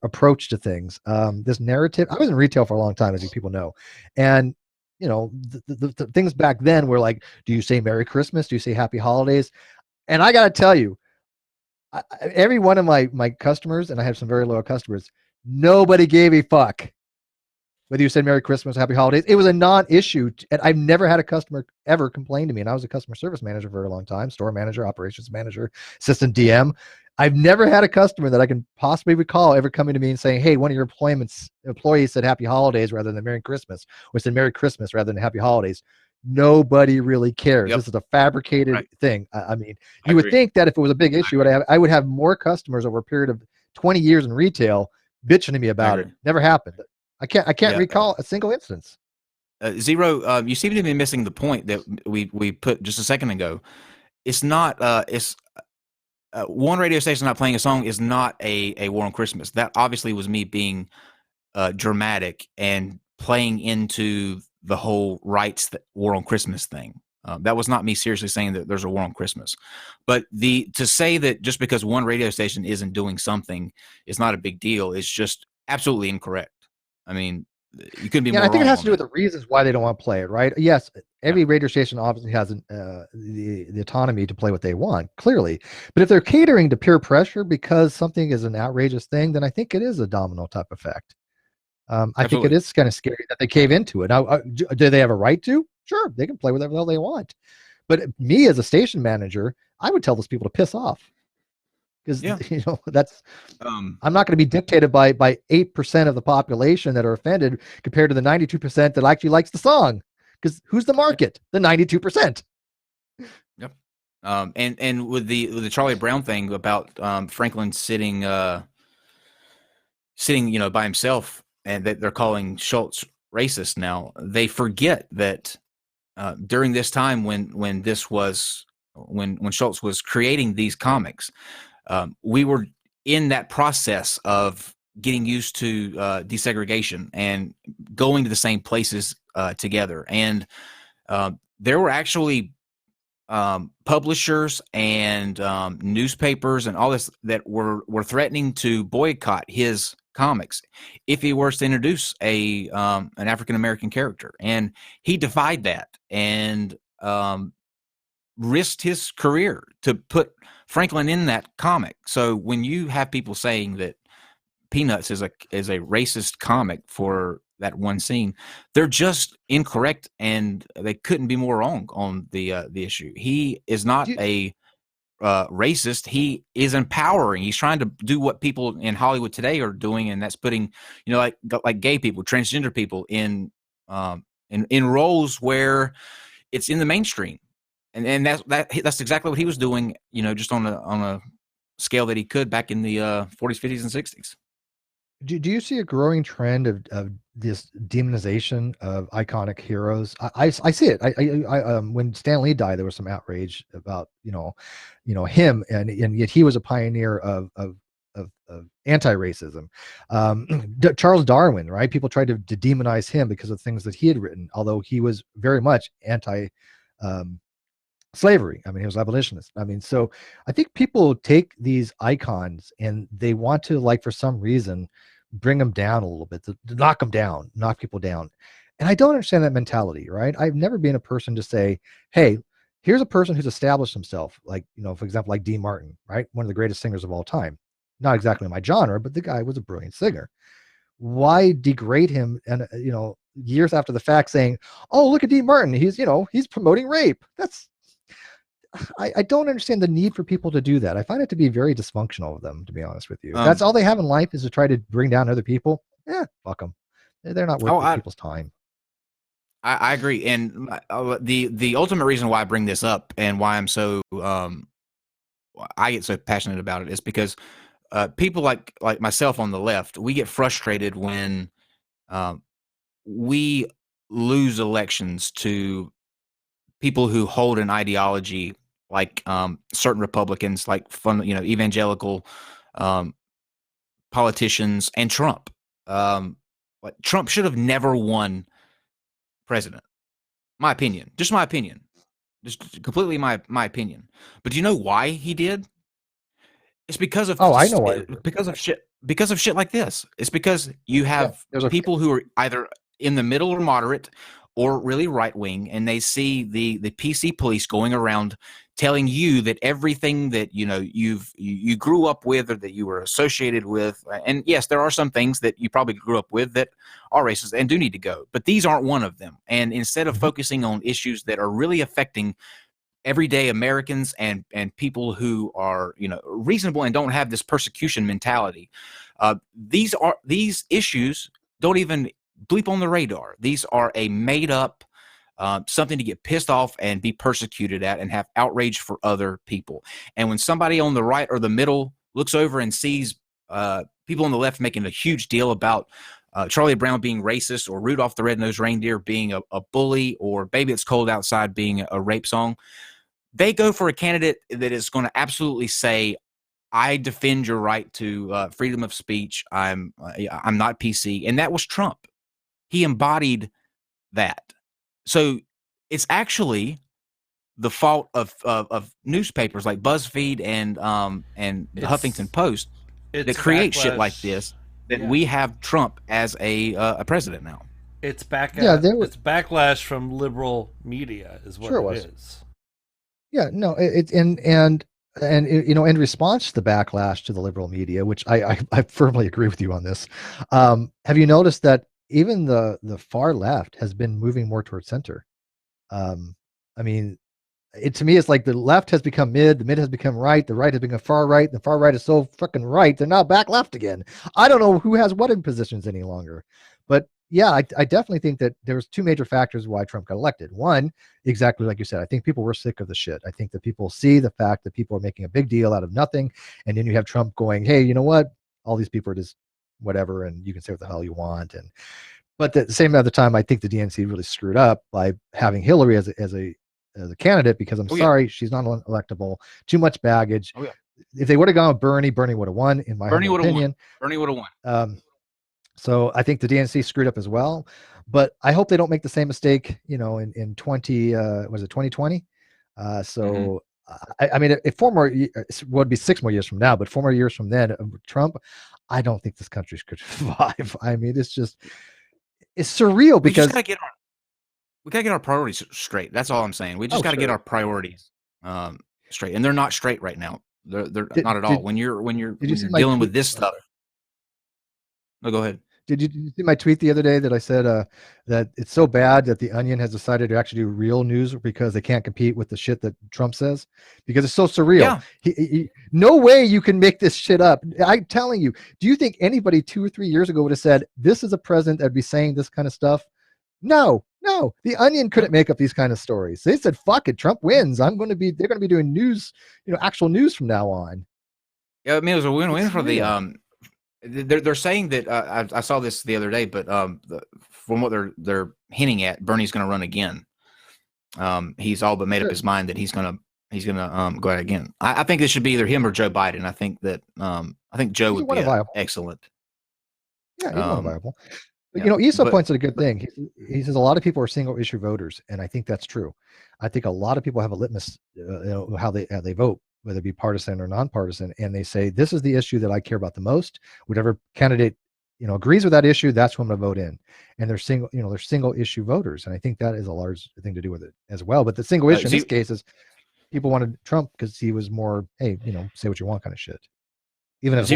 approach to things. This narrative, I was in retail for a long time, as you people know, and the things back then were like, do you say Merry Christmas? Do you say Happy Holidays? And I got to tell you, every one of my customers, and I have some very loyal customers, nobody gave a fuck whether you said Merry Christmas, Happy Holidays. It was a non-issue, and I've never had a customer ever complain to me. And I was a customer service manager for a long time, store manager, operations manager, assistant DM. I've never had a customer that I can possibly recall ever coming to me and saying, hey, one of your employees said Happy Holidays rather than Merry Christmas, or said Merry Christmas rather than Happy Holidays. Nobody really cares. Yep. This is a fabricated thing. I mean, I you would agree. think that if it was a big issue, I would have more customers over a period of 20 years in retail bitching to me about it. agree. Never happened. I can't Yeah. recall a single instance. Zero, you seem to be missing the point that we put just a second ago. It's not. It's one radio station not playing a song is not a war on Christmas. That obviously was me being dramatic and playing into the whole rights war on Christmas thing. That was not me seriously saying that there's a war on Christmas. But to say that just because one radio station isn't doing something is not a big deal is just absolutely incorrect. I mean, you couldn't be more I think wrong it has on to do with that. the reasons why they don't want to play it, right? Yes, every radio station obviously has the autonomy to play what they want, clearly. But if they're catering to peer pressure because something is an outrageous thing, then I think it is a domino type effect. I think it Absolutely. is kind of scary that they cave into it. Now, do they have a right to? Sure, they can play whatever the hell they want. But me as a station manager, I would tell those people to piss off, because Yeah. that's I'm not going to be dictated by 8% of the population that are offended compared to the 92% that actually likes the song. Because who's the market? The 92%. Yep. And with the Charlie Brown thing about Franklin sitting by himself, and that they're calling Schultz racist now, they forget that during this time when Schultz was creating these comics, we were in that process of getting used to desegregation and going to the same places together. And there were actually publishers and newspapers and all this that were threatening to boycott his comics if he were to introduce an African American character, and he defied that and risked his career to put Franklin in that comic. So when you have people saying that Peanuts is a racist comic for that one scene, they're just incorrect, and they couldn't be more wrong on the issue. He is not a racist. He is empowering. He's trying to do what people in Hollywood today are doing, and that's putting, like gay people, transgender people in roles where it's in the mainstream, and that's exactly what he was doing. Just on a scale that he could back in the 40s, 50s, and 60s. Do you see a growing trend of this demonization of iconic heroes? I see it. When Stan Lee died, there was some outrage about him, and yet he was a pioneer of anti-racism. Charles Darwin, right? People tried to demonize him because of things that he had written, although he was very much anti slavery. I mean, he was abolitionist. I mean, so I think people take these icons and they want to, like, for some reason, bring them down a little bit, to knock them down, knock people down. And I don't understand that mentality, right? I've never been a person to say, hey, here's a person who's established himself, like, for example, like Dean Martin, right? One of the greatest singers of all time. Not exactly my genre, but the guy was a brilliant singer. why degrade him? And years after the fact, saying, "Oh, look at Dean Martin. He's promoting rape." I don't understand the need for people to do that. I find it to be very dysfunctional of them, to be honest with you. If that's all they have in life is to try to bring down other people. Fuck them. They're not worth people's time. I agree, and the ultimate reason why I bring this up and why I'm so I get so passionate about it is because people like myself on the left, we get frustrated when we lose elections to people who hold an ideology like certain Republicans, like evangelical politicians, and Trump. Like Trump should have never won president. My opinion, just my opinion, just completely my opinion. But do you know why he did? It's because of I know why. Because of shit like this. It's because you have people who are either in the middle or moderate or really right wing, and they see the PC police going around telling you that everything that you grew up with or that you were associated with, and yes, there are some things that you probably grew up with that are racist and do need to go, but these aren't one of them. And instead of focusing on issues that are really affecting everyday Americans and people who are reasonable and don't have this persecution mentality, these issues don't even bleep on the radar. These are a made up something to get pissed off and be persecuted at and have outrage for other people. And when somebody on the right or the middle looks over and sees people on the left making a huge deal about Charlie Brown being racist or Rudolph the Red-Nosed Reindeer being a bully or Baby It's Cold Outside being a rape song, they go for a candidate that is going to absolutely say, I defend your right to freedom of speech. I'm not PC. And that was Trump. He embodied that. So it's actually the fault of newspapers like BuzzFeed and the Huffington Post that create shit like this, that we have Trump as a president now. It's it's backlash from liberal media is what it is. Yeah, no, in response to the backlash to the liberal media, which I firmly agree with you on this. Have you noticed that even the far left has been moving more towards center? I mean, to me, it's like the left has become mid, the mid has become right, the right has become far right, the far right is so fucking right, they're now back left again. I don't know who has what in positions any longer. But yeah, I definitely think that there's two major factors why Trump got elected. One, exactly like you said, I think people were sick of the shit. I think that people see the fact that people are making a big deal out of nothing. And then you have Trump going, hey, you know what? All these people are just whatever, and you can say what the hell you want. But at the same other time, I think the DNC really screwed up by having Hillary as a candidate, because I'm sorry, she's not electable. Too much baggage. If they would have gone with Bernie would have won, in my opinion. Bernie would have won. So I think the DNC screwed up as well, but I hope they don't make the same mistake, in 2020. I mean, if 4 more, would be 6 more years from now, but 4 more years from then, Trump, I don't think this country could survive. I mean, it's surreal because we gotta get our priorities straight. That's all I'm saying. We just got to get our priorities straight, and they're not straight right now. They're not at all. When you're dealing with this stuff. No, go ahead. Did you see my tweet the other day that I said that it's so bad that the Onion has decided to actually do real news because they can't compete with the shit that Trump says, because it's so surreal. Yeah. No way you can make this shit up. I'm telling you. Do you think anybody 2 or 3 years ago would have said this is a president that'd be saying this kind of stuff? No. The Onion couldn't make up these kind of stories. They said, "Fuck it, Trump wins. They're going to be doing news, actual news from now on." Yeah, I mean, it was a win-win for the They're saying that I saw this the other day, but from what they're hinting at, Bernie's going to run again. He's all but made up his mind that he's going to go out again. I think this should be either him or Joe Biden. I think that Joe would be excellent. Yeah, he's more viable. But Issa points out a good thing. He says a lot of people are single issue voters, and I think that's true. I think a lot of people have a litmus, how they vote, whether it be partisan or nonpartisan, and they say, this is the issue that I care about the most. Whatever candidate, agrees with that issue, that's who I'm going to vote in. And they're single issue voters. And I think that is a large thing to do with it as well. But the single issue in this case is people wanted Trump because he was more, hey, say what you want kind of shit. Even if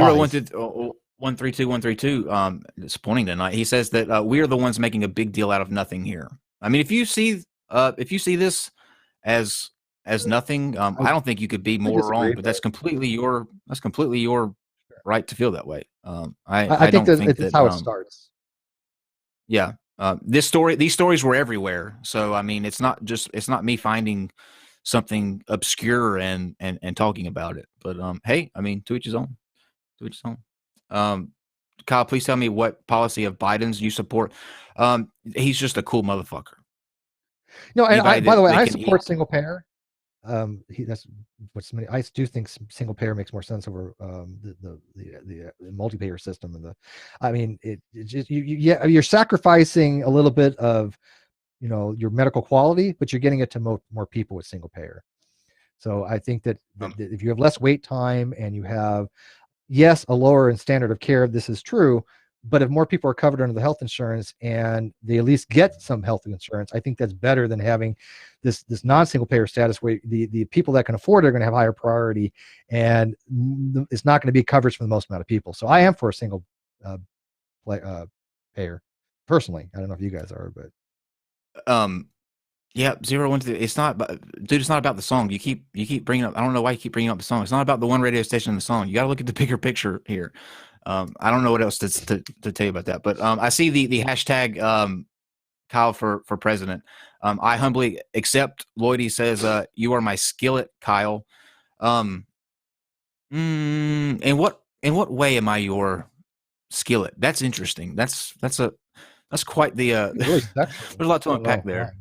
132 disappointing tonight. He says that we are the ones making a big deal out of nothing here. I mean, if you see this as nothing, I don't think you could be I more disagree, wrong. But that's completely your right to feel that way. I I think don't that think it's that. how it starts. Yeah, these stories were everywhere. So I mean, it's not me finding something obscure and talking about it. But hey, I mean, to each his own. To each his own. Kyle, please tell me what policy of Biden's you support. He's just a cool motherfucker. No, and Anybody by the way, that I can support eat. single payer. That's what's many. I do think single payer makes more sense over the multi-payer system. And I mean, it just yeah, you're sacrificing a little bit of your medical quality, but you're getting it to more people with single payer. So I think that if you have less wait time and you have, yes, a lower standard of care, this is true. But if more people are covered under the health insurance and they at least get some health insurance, I think that's better than having this non-single payer status where the people that can afford it are going to have higher priority, and it's not going to be coverage for the most amount of people. So I am for a single payer personally. I don't know if you guys are, but Yeah, 0 1 2. It's not, dude. It's not about the song. You keep bringing up. I don't know why you keep bringing up the song. It's not about the one radio station in the song. You got to look at the bigger picture here. I don't know what else to tell you about that. But I see the hashtag Kyle for president. I humbly accept. Lloydie says, "You are my skillet, Kyle." In what way am I your skillet? That's interesting. That's quite the. really There's a lot to unpack there.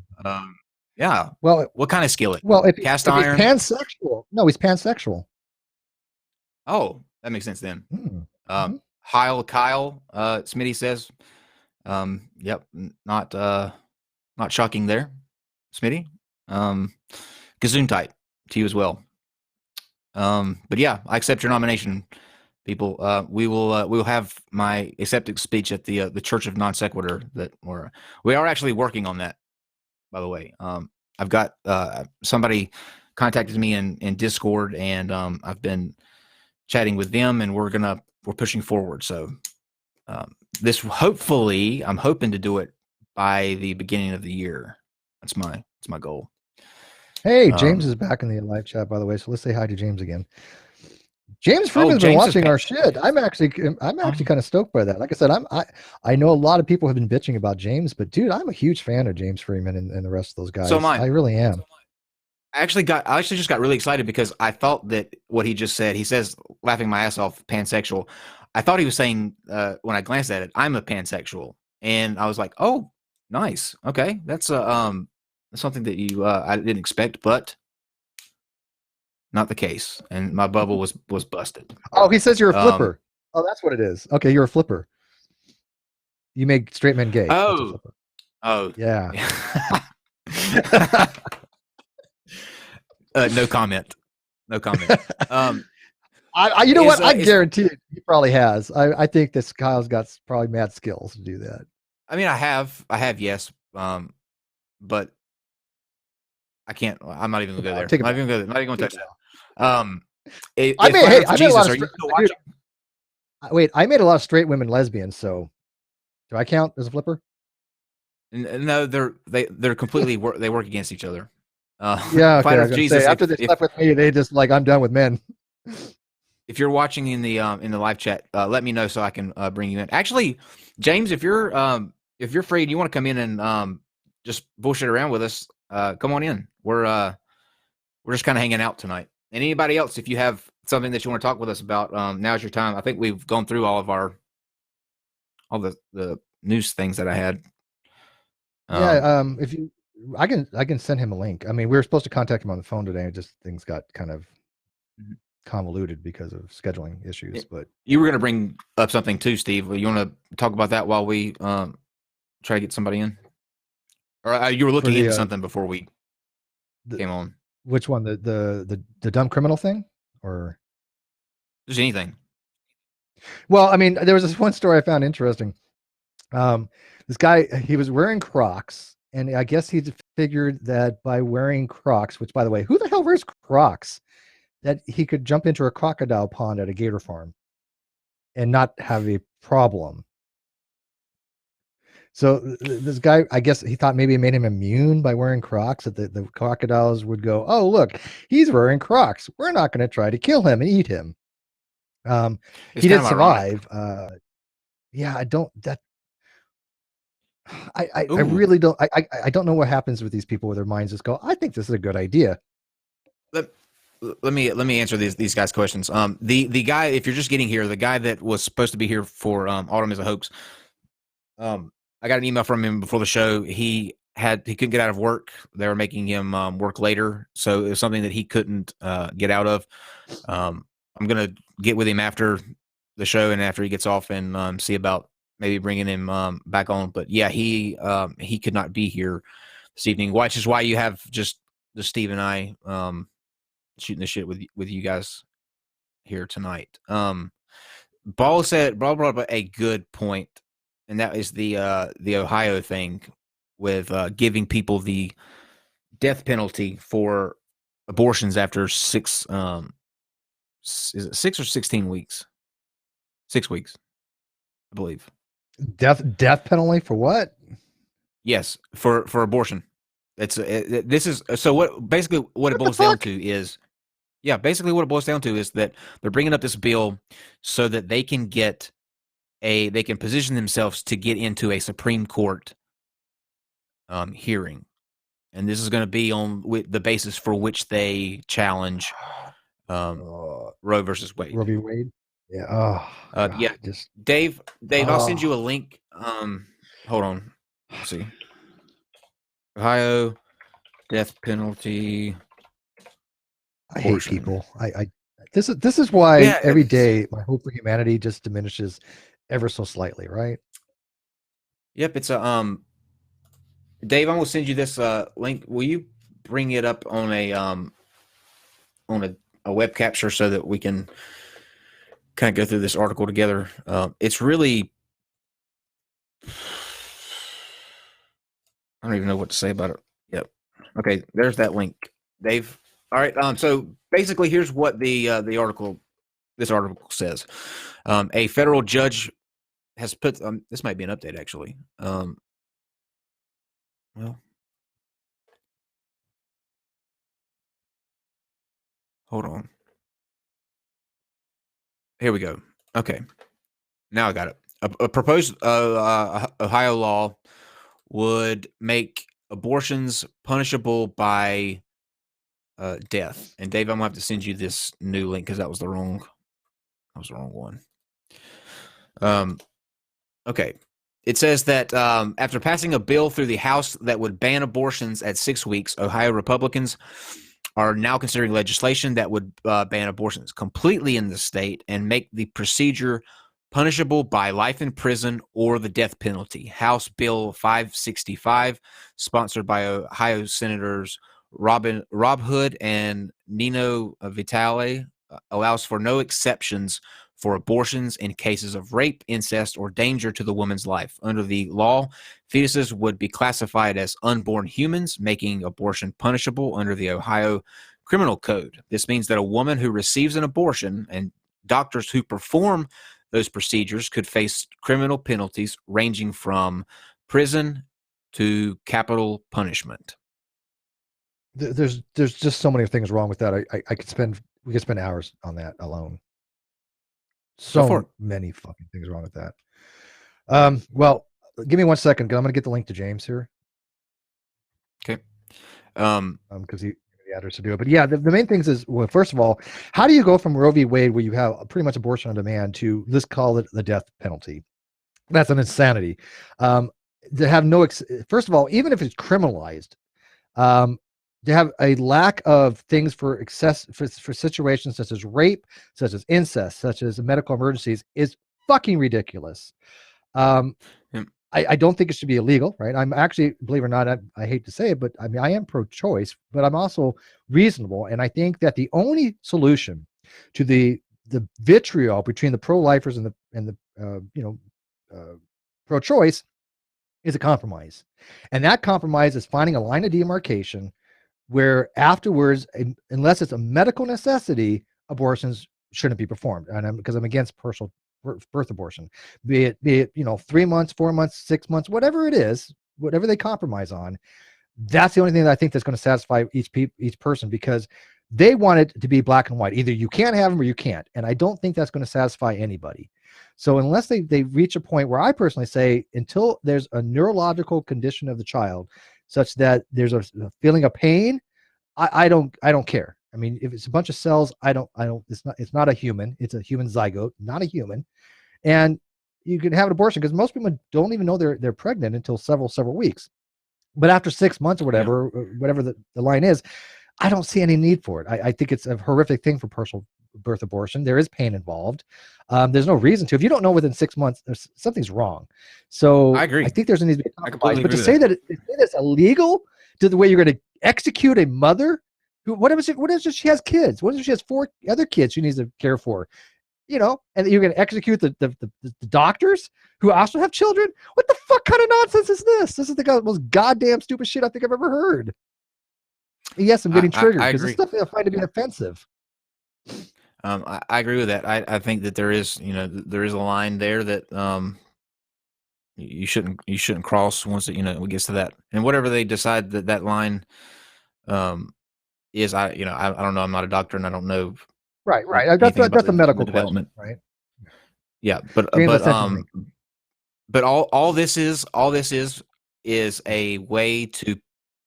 Yeah. Well, what kind of skillet? Well, if Cast he's iron? pansexual, no, he's pansexual. Oh, that makes sense then. Mm-hmm. Kyle, Smitty says, yep, not shocking there, Smitty. Gesundheit to you as well. But yeah, I accept your nomination, people. We will have my acceptance speech at the Church of NonSequitur that we are actually working on that, by the way. I've got somebody contacted me in Discord, and I've been chatting with them, and we're pushing forward. So this, hopefully, I'm hoping to do it by the beginning of the year. That's my goal. Hey, James is back in the live chat, by the way. So let's say hi to James again. James Freeman's been watching our shit. I'm actually kind of stoked by that. Like I said, I know a lot of people have been bitching about James, but dude, I'm a huge fan of James Freeman and the rest of those guys. So am I. I really am. I actually just got really excited because I thought that what he just said, he says, laughing my ass off, pansexual. I thought he was saying, when I glanced at it, I'm a pansexual. And I was like, oh, nice. Okay. That's something that I didn't expect, but not the case. And my bubble was busted. Oh, he says you're a flipper. Oh, that's what it is. Okay, you're a flipper. You make straight men gay. Oh. Yeah. No comment. No comment. You know what? I guarantee it, he probably has. I think this Kyle's got probably mad skills to do that. I mean, I have, yes. But I can't. I'm not even gonna go there. Not even gonna touch that. I made a lot of straight women lesbians. So, do I count as a flipper? No, they're completely they work against each other. Yeah, okay, I was gonna say, after they slept with me, they just like, I'm done with men. If you're watching in the live chat, let me know so I can bring you in. Actually, James, if you're free and you want to come in and just bullshit around with us, come on in. We're just kind of hanging out tonight. And anybody else, if you have something that you want to talk with us about, now's your time. I think we've gone through all the news things that I had. If you, I can send him a link. I mean, we were supposed to contact him on the phone today, and just things got kind of convoluted because of scheduling issues. But you were going to bring up something too, Steve. You want to talk about that while we try to get somebody in, or you were looking into something before we came on? Which one? The dumb criminal thing, or just anything? Well, I mean, there was this one story I found interesting. This guy, he was wearing Crocs, and I guess he figured that by wearing Crocs, which, by the way, who the hell wears Crocs, that he could jump into a crocodile pond at a gator farm. and not have a problem. So this guy, I guess he thought maybe it made him immune by wearing Crocs, that the crocodiles would go, oh, look, he's wearing Crocs. We're not going to try to kill him and eat him. It's He kind did of ironic. survive. Yeah, I don't, that, I Ooh, really don't, I don't know what happens with these people where their minds just go, I think this is a good idea. let, let me answer these guys' questions. The guy, if you're just getting here, the guy that was supposed to be here for Autumn is a Hoax. I got an email from him before the show. He couldn't get out of work. They were making him work later, so it was something that he couldn't get out of. I'm gonna get with him after the show and after he gets off and see about maybe bringing him back on. But yeah, he could not be here this evening, which is why you have just Steve and I shooting the shit with you guys here tonight. Ball brought up a good point, and that is the Ohio thing with giving people the death penalty for abortions after is it 6 or 16 weeks? 6 weeks, I believe. Death penalty for what? Yes, for abortion. This is so what basically what it boils down to is basically what it boils down to is that they're bringing up this bill so that they can position themselves to get into a Supreme Court hearing, and this is going to be on with the basis for which they challenge Roe versus Wade. Roe v. Wade. Yeah. Oh, God, yeah. just Dave, I'll send you a link. Hold on. Let's see. Ohio death penalty. I hate people. This is why every day my hope for humanity just diminishes ever so slightly, right? Yep, it's a Dave, I'm gonna send you this link. Will you bring it up on a web capture so that we can kind of go through this article together? It's really, I don't even know what to say about it. Yep. Okay, there's that link, Dave. All right. So basically, here's what this article says. A federal judge has put. This might be an update, actually. Well, hold on. Here we go. Okay, now I got it. A proposed Ohio law would make abortions punishable by death. And Dave, I'm gonna have to send you this new link because that was the wrong one. Okay. It says that after passing a bill through the House that would ban abortions at 6 weeks, Ohio Republicans are now considering legislation that would ban abortions completely in the state and make the procedure punishable by life in prison or the death penalty. House Bill 565, sponsored by Ohio Senators Rob Hood and Nino Vitale, allows for no exceptions for abortions in cases of rape, incest, or danger to the woman's life. Under the law, fetuses would be classified as unborn humans, making abortion punishable under the Ohio Criminal Code. This means that a woman who receives an abortion and doctors who perform those procedures could face criminal penalties ranging from prison to capital punishment. There's just so many things wrong with that. We could spend hours on that alone. So many fucking things wrong with that. Well, give me 1 second, because I'm going to get the link to James here. Okay. Because he the address to do it. But yeah, the main things is, well, first of all, how do you go from Roe v. Wade, where you have pretty much abortion on demand, to let's call it the death penalty? That's an insanity. To have no, first of all, even if it's criminalized, to have a lack of things for situations such as rape, such as incest, such as medical emergencies is fucking ridiculous. I don't think it should be illegal, right? I'm actually, believe it or not, I hate to say it, but I mean, I am pro-choice, but I'm also reasonable. And I think that the only solution to the vitriol between the pro-lifers and the pro-choice is a compromise. And that compromise is finding a line of demarcation where afterwards, unless it's a medical necessity, abortions shouldn't be performed. And because I'm against partial birth abortion, be it 3 months, 4 months, 6 months, whatever it is, whatever they compromise on. That's the only thing that I think that's going to satisfy each person, because they want it to be black and white. Either you can't have them or you can't. And I don't think that's going to satisfy anybody. So unless they reach a point where I personally say, until there's a neurological condition of the child such that there's a feeling of pain, I don't care. I mean, if it's a bunch of cells, it's not a human. It's a human zygote, not a human. And you can have an abortion, because most people don't even know they're pregnant until several weeks. But after 6 months or whatever, the line is, I don't see any need for it. I think it's a horrific thing for partial birth abortion. There is pain involved. There's no reason to. If you don't know within 6 months, something's wrong. So I agree. I think there's a need to be a compromise. But to agree say that it's illegal, to the way you're going to execute a mother who, what if she has kids? What if she has 4 other kids she needs to care for? And you're going to execute the doctors who also have children? What the fuck kind of nonsense is this? This is the most goddamn stupid shit I think I've ever heard. Yes, I'm getting triggered because this stuff I find to be offensive. I agree with that. I think that there is a line there that you shouldn't cross once it it gets to that, and whatever they decide that line is. I don't know. I'm not a doctor, and I don't know. Right. That's a medical development, right? Yeah, but all this is a way to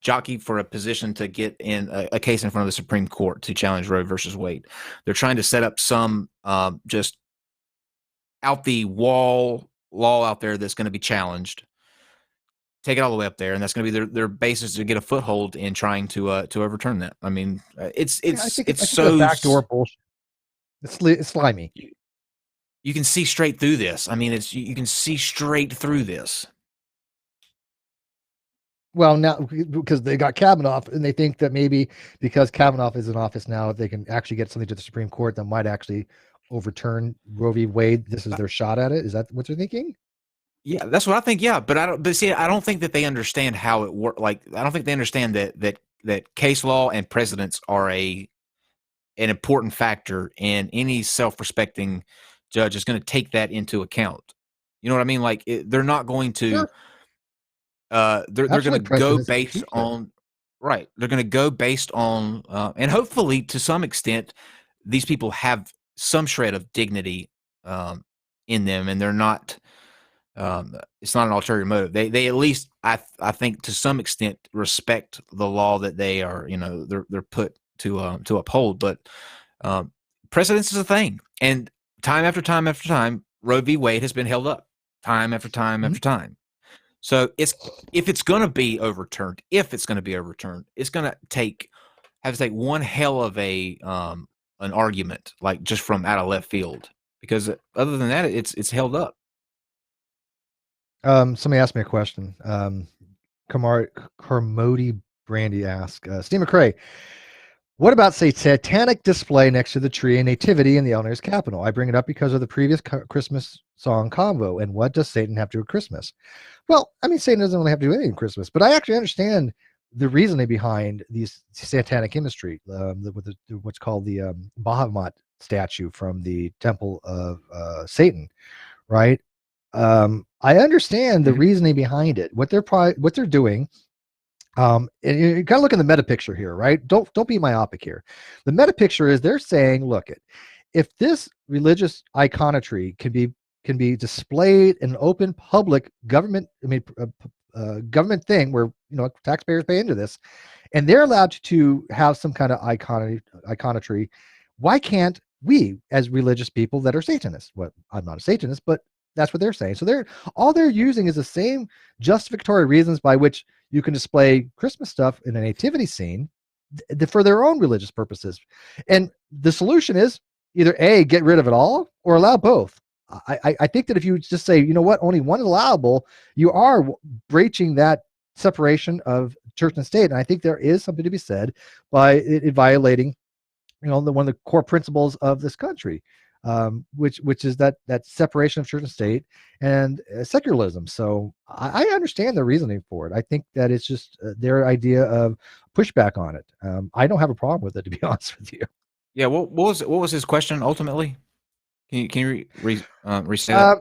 jockey for a position to get in a case in front of the Supreme Court to challenge Roe versus Wade. They're trying to set up some just out the wall law out there that's going to be challenged. Take it all the way up there, and that's going to be their basis to get a foothold in trying to overturn that. I mean, it's so backdoor bullshit. It's slimy. You can see straight through this. I mean, you can see straight through this. Well, now because they got Kavanaugh, and they think that maybe because Kavanaugh is in office now, if they can actually get something to the Supreme Court that might actually overturn Roe v. Wade, this is their shot at it. Is that what they're thinking? Yeah, that's what I think. Yeah, but I don't think that they understand how it works. Like, I don't think they understand that case law and precedents are an important factor, and any self-respecting judge is going to take that into account. You know what I mean? Like, they're not going to. Sure. They're going to go based on right. They're going to go based on, and hopefully to some extent, these people have some shred of dignity in them, and they're not. It's not an ulterior motive. They at least, I think, to some extent, respect the law that they are. They're put to uphold. But precedence is a thing, and time after time after time, Roe v. Wade has been held up time after time after time. So if it's going to be overturned, it's going to have to take one hell of an argument, like just from out of left field, because other than that, it's held up. Somebody asked me a question. Carmody Brandy asked, Steve McCrae, what about, say, satanic display next to the tree and nativity in the Eleanor's Capitol? I bring it up because of the previous Christmas song combo. And what does Satan have to do with Christmas? Well, I mean, Satan doesn't really have to do anything with Christmas, but I actually understand the reasoning behind these satanic imagery, what's called the Bahamut statue from the Temple of Satan, right? I understand the reasoning behind it, what they're doing. And you gotta look at the meta picture here, right? Don't be myopic here. The meta picture is they're saying, look, if this religious iconography can be displayed in an open public government, government thing where taxpayers pay into this, and they're allowed to have some kind of iconography, why can't we, as religious people that are Satanists? Well, I'm not a Satanist, but that's what they're saying. So they're using is the same justificatory reasons by which you can display Christmas stuff in a nativity scene for their own religious purposes. And the solution is either A, get rid of it all, or allow both. I think that if you just say, you know what, only one is allowable, you are breaching that separation of church and state. And I think there is something to be said by it violating, one of the core principles of this country. Which is that separation of church and state and secularism. So I understand the reasoning for it. I think that it's just their idea of pushback on it. I don't have a problem with it, to be honest with you. Yeah. What was his question ultimately? Can you restate that?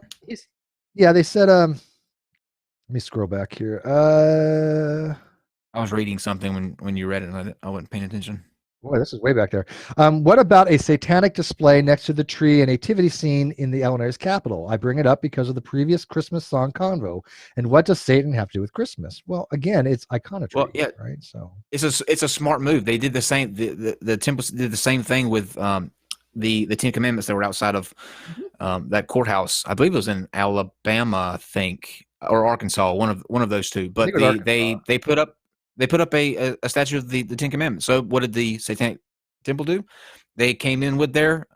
Yeah, they said. Let me scroll back here. I was reading something when you read it, and I wasn't paying attention. Boy, this is way back there. What about a satanic display next to the tree and nativity scene in the Illinois Capitol? I bring it up because of the previous Christmas song convo. And what does Satan have to do with Christmas? Well, again, it's iconography, Well, yeah, right? So it's a smart move. They did the same. The temples did the same thing with the Ten Commandments that were outside of that courthouse. I believe it was in Alabama, I think, or Arkansas, one of those two. But they put up a statue of the Ten Commandments. So what did the Satanic Temple do? They came in with their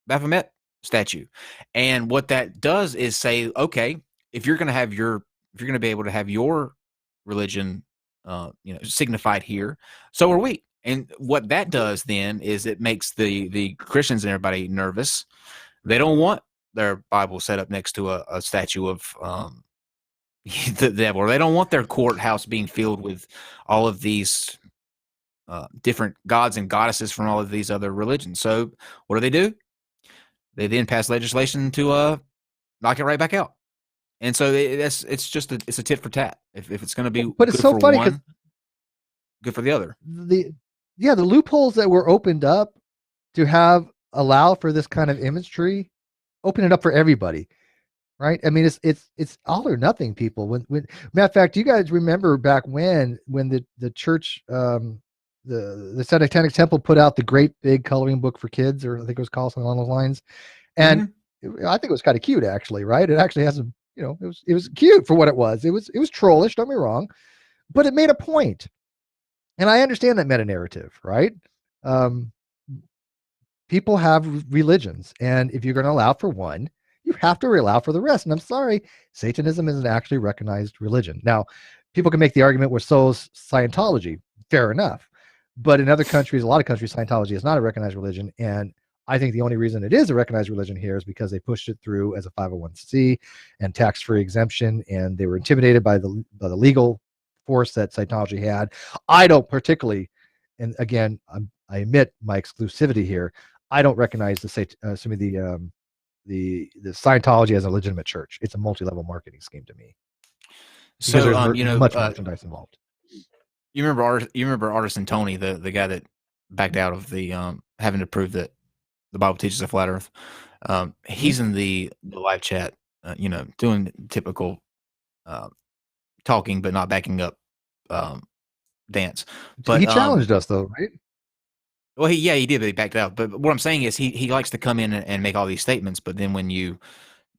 Baphomet statue, and what that does is say, okay, if you're going to be able to have your religion, signified here, so are we. And what that does then is it makes the Christians and everybody nervous. They don't want their Bible set up next to a statue of the devil, or they don't want their courthouse being filled with all of these different gods and goddesses from all of these other religions. So what do? They then pass legislation to knock it right back out. And so it's a tit for tat. If it's going to be, but it's so funny because good for the other. The loopholes that were opened up to allow for this kind of imagery, open it up for everybody, right? I mean, it's all or nothing, people. When matter of fact, you guys remember back when the church, the Satanic Temple put out the great big coloring book for kids, or I think it was called something along those lines, and I think it was kind of cute, actually, right? It actually has some, it was cute for what it was. It was trollish, don't be wrong, but it made a point. And I understand that meta narrative, right? People have religions, and if you're going to allow for one, you have to allow for the rest. And I'm sorry, Satanism isn't actually recognized religion. Now, people can make the argument, well, so is Scientology. Fair enough. But in other countries, a lot of countries, Scientology is not a recognized religion. And I think the only reason it is a recognized religion here is because they pushed it through as a 501c and tax-free exemption, and they were intimidated by the legal force that Scientology had. I don't particularly, and again, I admit my exclusivity here, I don't recognize the Scientology as a legitimate church. It's a multi-level marketing scheme to me. So there's much merchandise involved. You remember Artisan Tony, the guy that backed out of the having to prove that the Bible teaches a flat Earth. He's in the live chat, doing typical talking but not backing up dance. But he challenged us though, right? Well, he did, but he backed out. But what I'm saying is he likes to come in and make all these statements, but then when you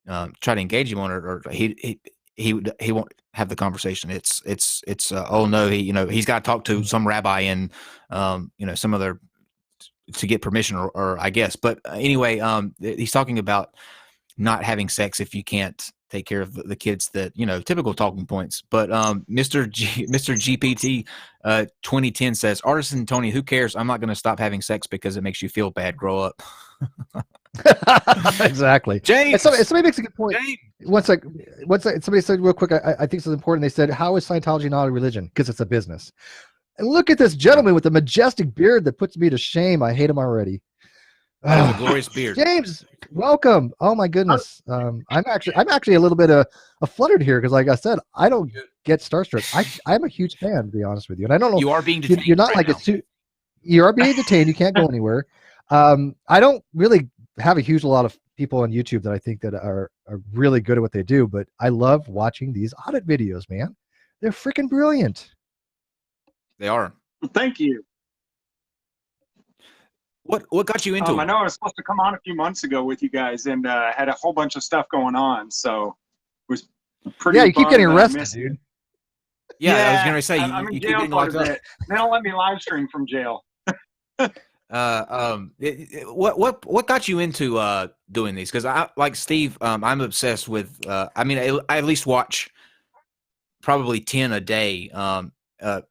try to engage him on it, or he won't have the conversation. It's oh no, he's got to talk to some rabbi and some other to get permission, or I guess. But anyway, he's talking about not having sex if you can't take care of the kids, that typical talking points. But Mr. GPT 2010 says, Artisan Tony, who cares? I'm not going to stop having sex because it makes you feel bad. Grow up. Exactly. James, somebody makes a good point. One sec, somebody said real quick, I think it's important. They said, how is Scientology not a religion? Because it's a business. And look at this gentleman with a majestic beard that puts me to shame. I hate him already. That is a glorious beard. James, welcome. Oh my goodness. I'm actually a little bit fluttered here because, like I said, I don't get starstruck. I'm a huge fan, to be honest with you. And I don't know. You are being detained. You're not right you are being detained. You can't go anywhere. I don't really have a huge lot of people on YouTube that I think that are really good at what they do, but I love watching these audit videos, man. They're freaking brilliant. They are. Thank you. What got you into it? I know I was supposed to come on a few months ago with you guys and had a whole bunch of stuff going on, so it was pretty. Yeah, you keep getting arrested, dude. Yeah, I was gonna say I'm in jail quite a bit. They don't let me live stream from jail. What got you into doing these? Because I, like Steve, I'm obsessed with. I at least watch probably 10 a day.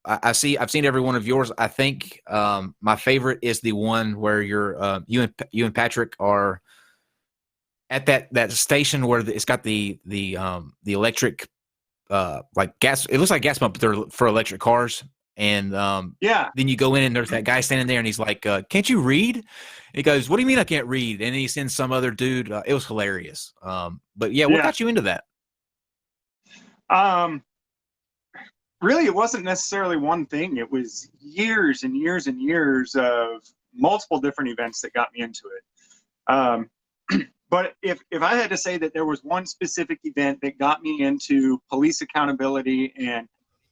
I've seen every one of yours. I think my favorite is the one where you and Patrick are at that station where it's got the electric like gas. It looks like gas pump, but they're for electric cars, And Yeah. then you go in and there's that guy standing there and he's like, can't you read? And he goes, what do you mean I can't read? And he sends some other dude. It was hilarious. But yeah, what got you into that? Really, it wasn't necessarily one thing. It was years and years and years of multiple different events that got me into it. But if I had to say that there was one specific event that got me into police accountability and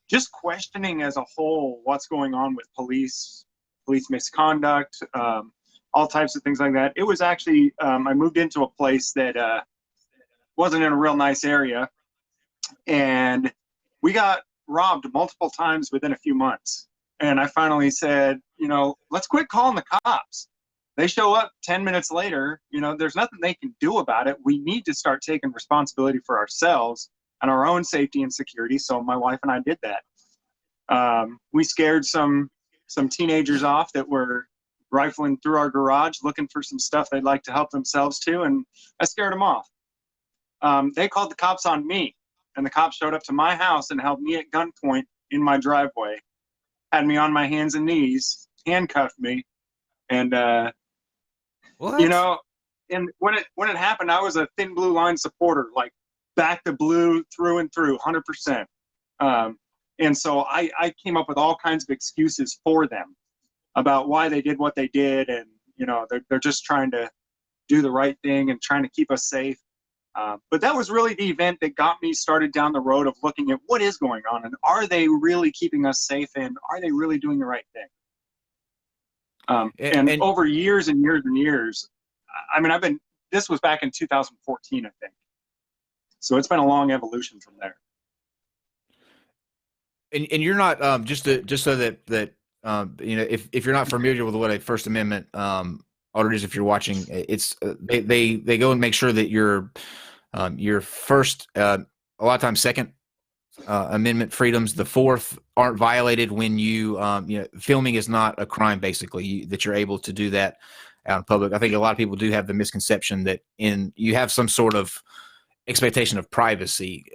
just questioning as a whole what's going on with police misconduct, all types of things like that, it was actually, I moved into a place that wasn't in a real nice area, and we got robbed multiple times within a few months. And I finally said, let's quit calling the cops. They show up 10 minutes later, there's nothing they can do about it. We need to start taking responsibility for ourselves and our own safety and security. So my wife and I did that. We scared some teenagers off that were rifling through our garage looking for some stuff they'd like to help themselves to, and I scared them off. They called the cops on me. And the cops showed up to my house and held me at gunpoint in my driveway, had me on my hands and knees, handcuffed me, and and when it happened, I was a thin blue line supporter, like back to blue through and through, 100%. And so I came up with all kinds of excuses for them about why they did what they did, and they're just trying to do the right thing and trying to keep us safe. But that was really the event that got me started down the road of looking at what is going on and are they really keeping us safe and are they really doing the right thing? And over years and years and years, this was back in 2014, I think. So it's been a long evolution from there. And you're not just so that if you're not familiar with what a First Amendment auditors, if you're watching, it's they go and make sure that your first, a lot of times Second Amendment freedoms, the Fourth, aren't violated when filming is not a crime, basically, that you're able to do that out in public. I think a lot of people do have the misconception that you have some sort of expectation of privacy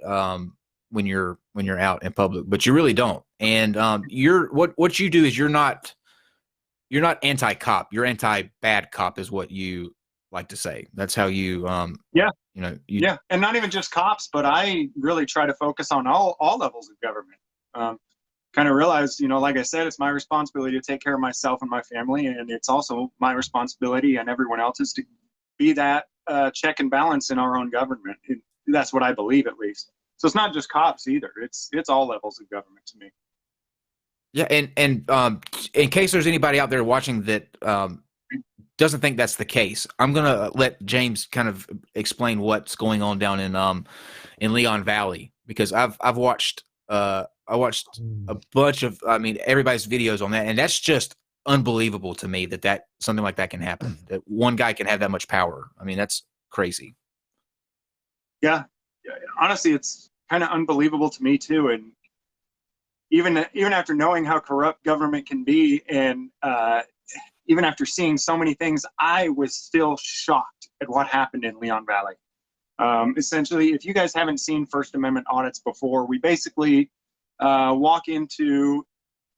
when you're out in public, but you really don't. And what you do is you're not anti-cop, you're anti-bad cop is what you like to say. That's how you and not even just cops, but I really try to focus on all levels of government. Kind of realize, like I said, it's my responsibility to take care of myself and my family, and it's also my responsibility and everyone else's to be that check and balance in our own government. That's what I believe, at least. So it's not just cops either. It's all levels of government to me. Yeah, and in case there's anybody out there watching that doesn't think that's the case, I'm gonna let James kind of explain what's going on down in Leon Valley, because I watched a bunch of everybody's videos on that, and that's just unbelievable to me that something like that can happen. That one guy can have that much power. That's crazy. Yeah, honestly, it's kind of unbelievable to me too, and even after knowing how corrupt government can be, and even after seeing so many things, I was still shocked at what happened in Leon Valley. Essentially, if you guys haven't seen First Amendment audits before, we basically walk into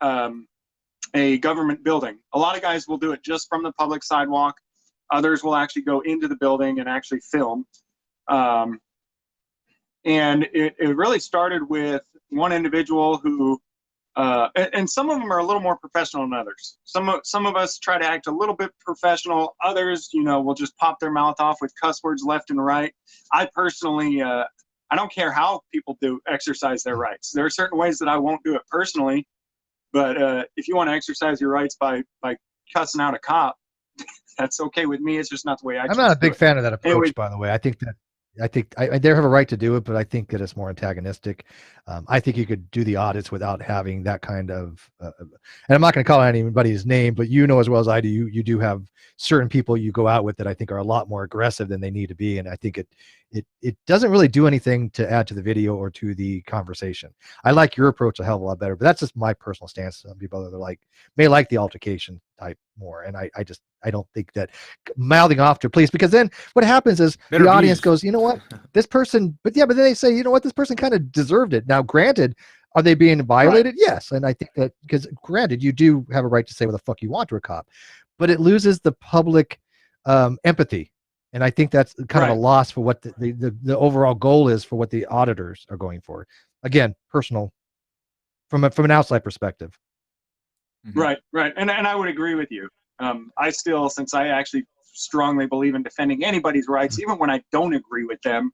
a government building. A lot of guys will do it just from the public sidewalk. Others will actually go into the building and actually film. And it really started with one individual who, and some of them are a little more professional than others. Some of us try to act a little bit professional. Others, will just pop their mouth off with cuss words left and right. I personally, I don't care how people do exercise their rights. There are certain ways that I won't do it personally, but if you want to exercise your rights by cussing out a cop, that's okay with me. It's just not the way I. I'm not a big fan of that approach, anyway, by the way. I think they have a right to do it, but I think that it's more antagonistic. I think you could do the audits without having that kind of, and I'm not going to call out anybody's name, but as well as I do, you do have certain people you go out with that I think are a lot more aggressive than they need to be. And I think it doesn't really do anything to add to the video or to the conversation. I like your approach a hell of a lot better, but that's just my personal stance. Some people may like the altercation type more. And I don't think that mouthing off to police, because then what happens is the audience goes, you know what, this person, but then they say, you know what, this person kind of deserved it. Now, granted, Are they being violated? Right. Yes. And I think that, because granted, you do have a right to say what the fuck you want to a cop, but it loses the public empathy. And I think that's kind of a loss for what the overall goal is for what the auditors are going for. Again, personal, from an outside perspective. Right. And I would agree with you. I still, since I actually strongly believe in defending anybody's rights, even when I don't agree with them,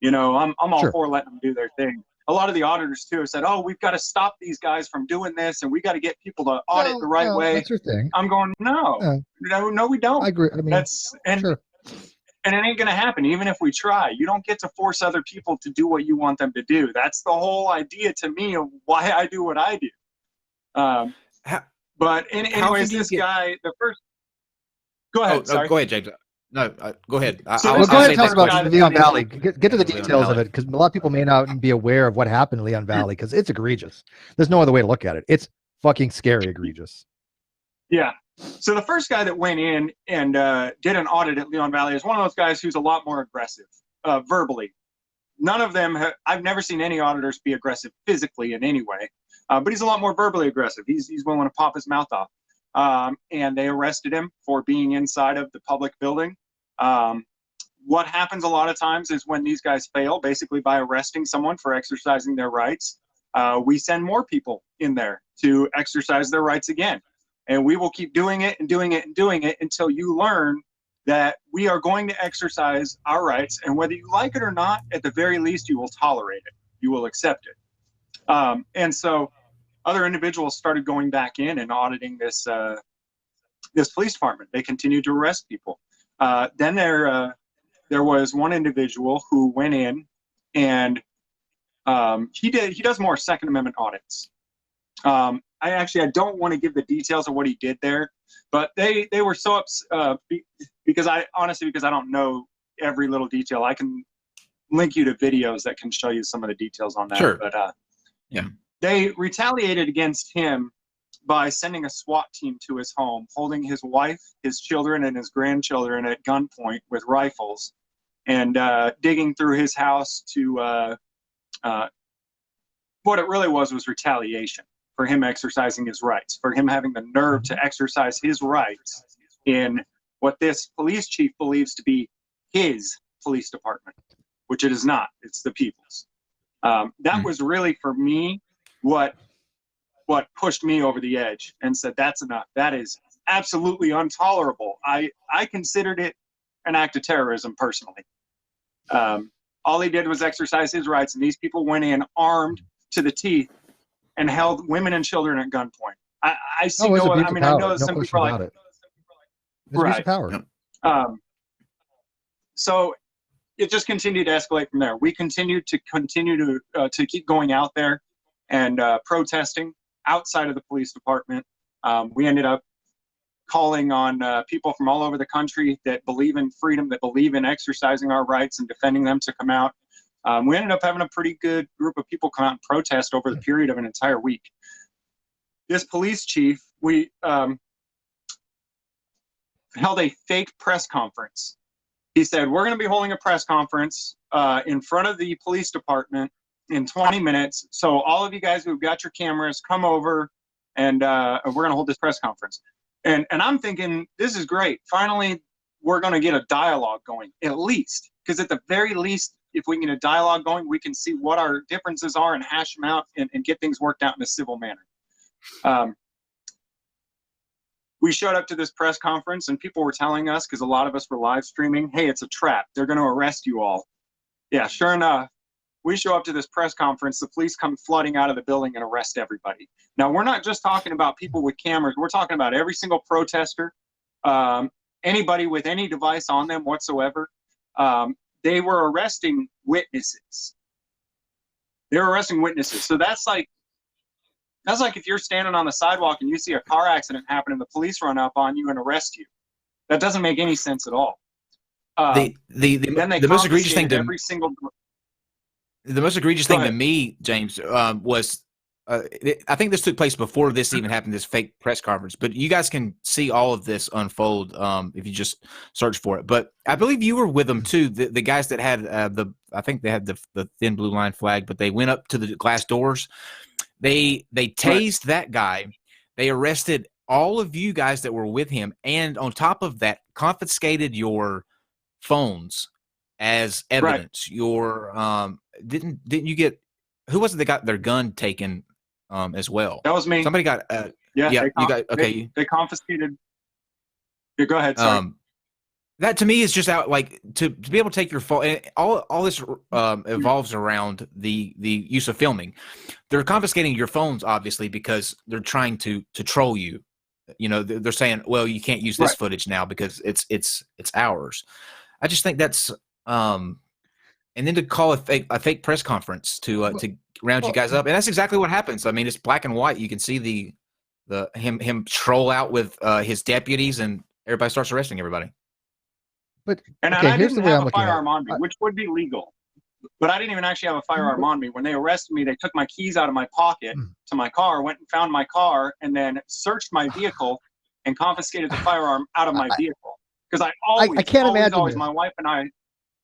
I'm all for letting them do their thing. A lot of the auditors too have said, "Oh, we've got to stop these guys from doing this, and we got to get people to audit the right way." That's your thing. I'm going, no, we don't. I agree. I mean, sure. And it ain't going to happen, even if we try. You don't get to force other people to do what you want them to do. That's the whole idea to me of why I do what I do. But anyways, this guy, the first. Go ahead. Sorry. Go ahead, James. No, go ahead. Go ahead and talk about Leon Valley. Get to the details of it, because a lot of people may not be aware of what happened in Leon Valley, because it's egregious. There's no other way to look at it. It's fucking scary egregious. Yeah. So the first guy that went in and did an audit at Leon Valley is one of those guys who's a lot more aggressive verbally. None of them, I've never seen any auditors be aggressive physically in any way, but he's a lot more verbally aggressive. He's willing to pop his mouth off. And they arrested him for being inside of the public building. What happens a lot of times is when these guys fail, basically by arresting someone for exercising their rights, we send more people in there to exercise their rights again. And we will keep doing it and doing it and doing it until you learn that we are going to exercise our rights. And whether you like it or not, at the very least, you will tolerate it. You will accept it. And so other individuals started going back in and auditing this police department. They continued to arrest people. Then there was one individual who went in and he does more Second Amendment audits. I don't want to give the details of what he did there, but they were so upset because I don't know every little detail. I can link you to videos that can show you some of the details on that. Sure. But yeah, they retaliated against him by sending a SWAT team to his home, holding his wife, his children, and his grandchildren at gunpoint with rifles, and digging through his house to what it really was retaliation for him exercising his rights, for him having the nerve to exercise his rights in what this police chief believes to be his police department, which it is not. It's the people's. That was really, for me, what pushed me over the edge and said, that's enough. That is absolutely intolerable. I considered it an act of terrorism personally. All he did was exercise his rights, and these people went in armed to the teeth and held women and children at gunpoint. I see no other, I mean, I know that some people are like, right. Power. So it just continued to escalate from there. We continued to keep going out there and protesting outside of the police department. We ended up calling on people from all over the country that believe in freedom, that believe in exercising our rights and defending them, to come out. We ended up having a pretty good group of people come out and protest over the period of an entire week. This police chief, we held a fake press conference. He said, we're going to be holding a press conference in front of the police department in 20 minutes. So all of you guys who've got your cameras, come over, and we're going to hold this press conference. And I'm thinking, this is great. Finally, we're going to get a dialogue going, at least. Because at the very least, if we can get a dialogue going, we can see what our differences are and hash them out and get things worked out in a civil manner. We showed up to this press conference, and people were telling us, because a lot of us were live streaming, hey, it's a trap. They're going to arrest you all. Yeah, sure enough, we show up to this press conference, the police come flooding out of the building and arrest everybody. Now, we're not just talking about people with cameras. We're talking about every single protester, anybody with any device on them whatsoever. They were arresting witnesses. They were arresting witnesses. So that's like if you're standing on the sidewalk and you see a car accident happen and the police run up on you and arrest you. That doesn't make any sense at all. The most egregious thing to every single. The most egregious thing to me, James, was I think this took place before this even happened, this fake press conference. But you guys can see all of this unfold if you just search for it. But I believe you were with them too. The guys that had I think they had the thin blue line flag, but they went up to the glass doors. They tased that guy. They arrested all of you guys that were with him, and on top of that, confiscated your phones as evidence. Your didn't you get, who was it that got their gun taken as well? That was me. Somebody got yeah. you got okay. They confiscated. Yeah, go ahead. Sorry. That to me is just out, like, to be able to take your phone. All this evolves around the use of filming. They're confiscating your phones, obviously, because they're trying to troll you. You know, they're saying, well, you can't use this footage now because it's ours. I just think that's and then to call a fake press conference to round you guys up, and that's exactly what happens. I mean, it's black and white. You can see the him troll out with his deputies, and everybody starts arresting everybody. But and okay, I here's didn't the way have I'm a looking at firearm it. on me, which would be legal. But I didn't even actually have a firearm on me. When they arrested me, they took my keys out of my pocket to my car, went and found my car, and then searched my vehicle and confiscated the firearm out of my vehicle. Because I can't imagine always, my wife and I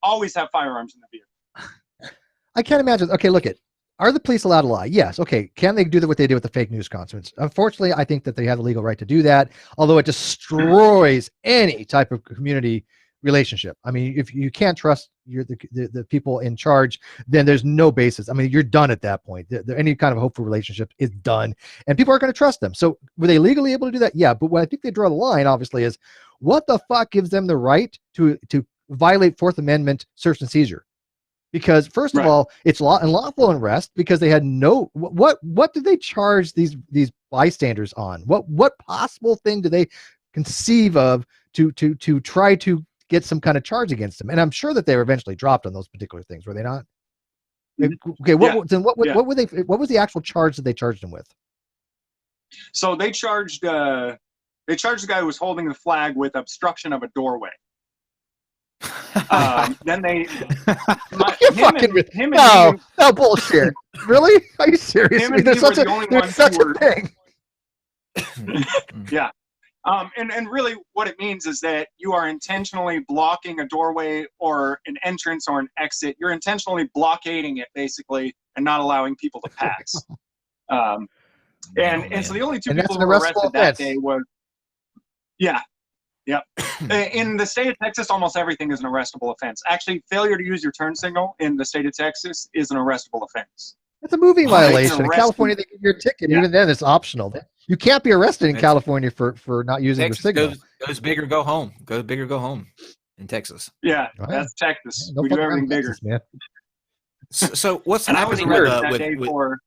always have firearms in the vehicle. I can't imagine. Okay, look at. Are the police allowed to lie? Yes. Okay. Can they do what they did with the fake news conference? Unfortunately, I think that they have the legal right to do that, although it destroys any type of community relationship. I mean, if you can't trust the people in charge, then there's no basis. I mean, you're done at that point. Any kind of hopeful relationship is done, and people aren't going to trust them. So were they legally able to do that? Yeah. But what I think they draw the line, obviously, is what the fuck gives them the right to violate Fourth Amendment search and seizure? Because first of all, it's unlawful arrest because they had no what did they charge these bystanders on? What possible thing do they conceive of to try to get some kind of charge against them? And I'm sure that they were eventually dropped on those particular things, were they not? Okay, what were they? What was the actual charge that they charged him with? So they charged the guy who was holding the flag with obstruction of a doorway. Then they no bullshit. Really? Are you serious? There's such a thing. Yeah. And really what it means is that you are intentionally blocking a doorway or an entrance or an exit. You're intentionally blockading it, basically, and not allowing people to pass. And so the only two people who were arrested that day was Yep. In the state of Texas, almost everything is an arrestable offense. Actually, failure to use your turn signal in the state of Texas is an arrestable offense. That's a moving violation. In California, they give you a ticket. Yeah. Even then, it's optional. You can't be arrested in California for not using your signal. Goes big or go home. Go big or go home in Texas. Yeah, that's Texas. We do everything bigger. Texas, man. So what's happening with that day for?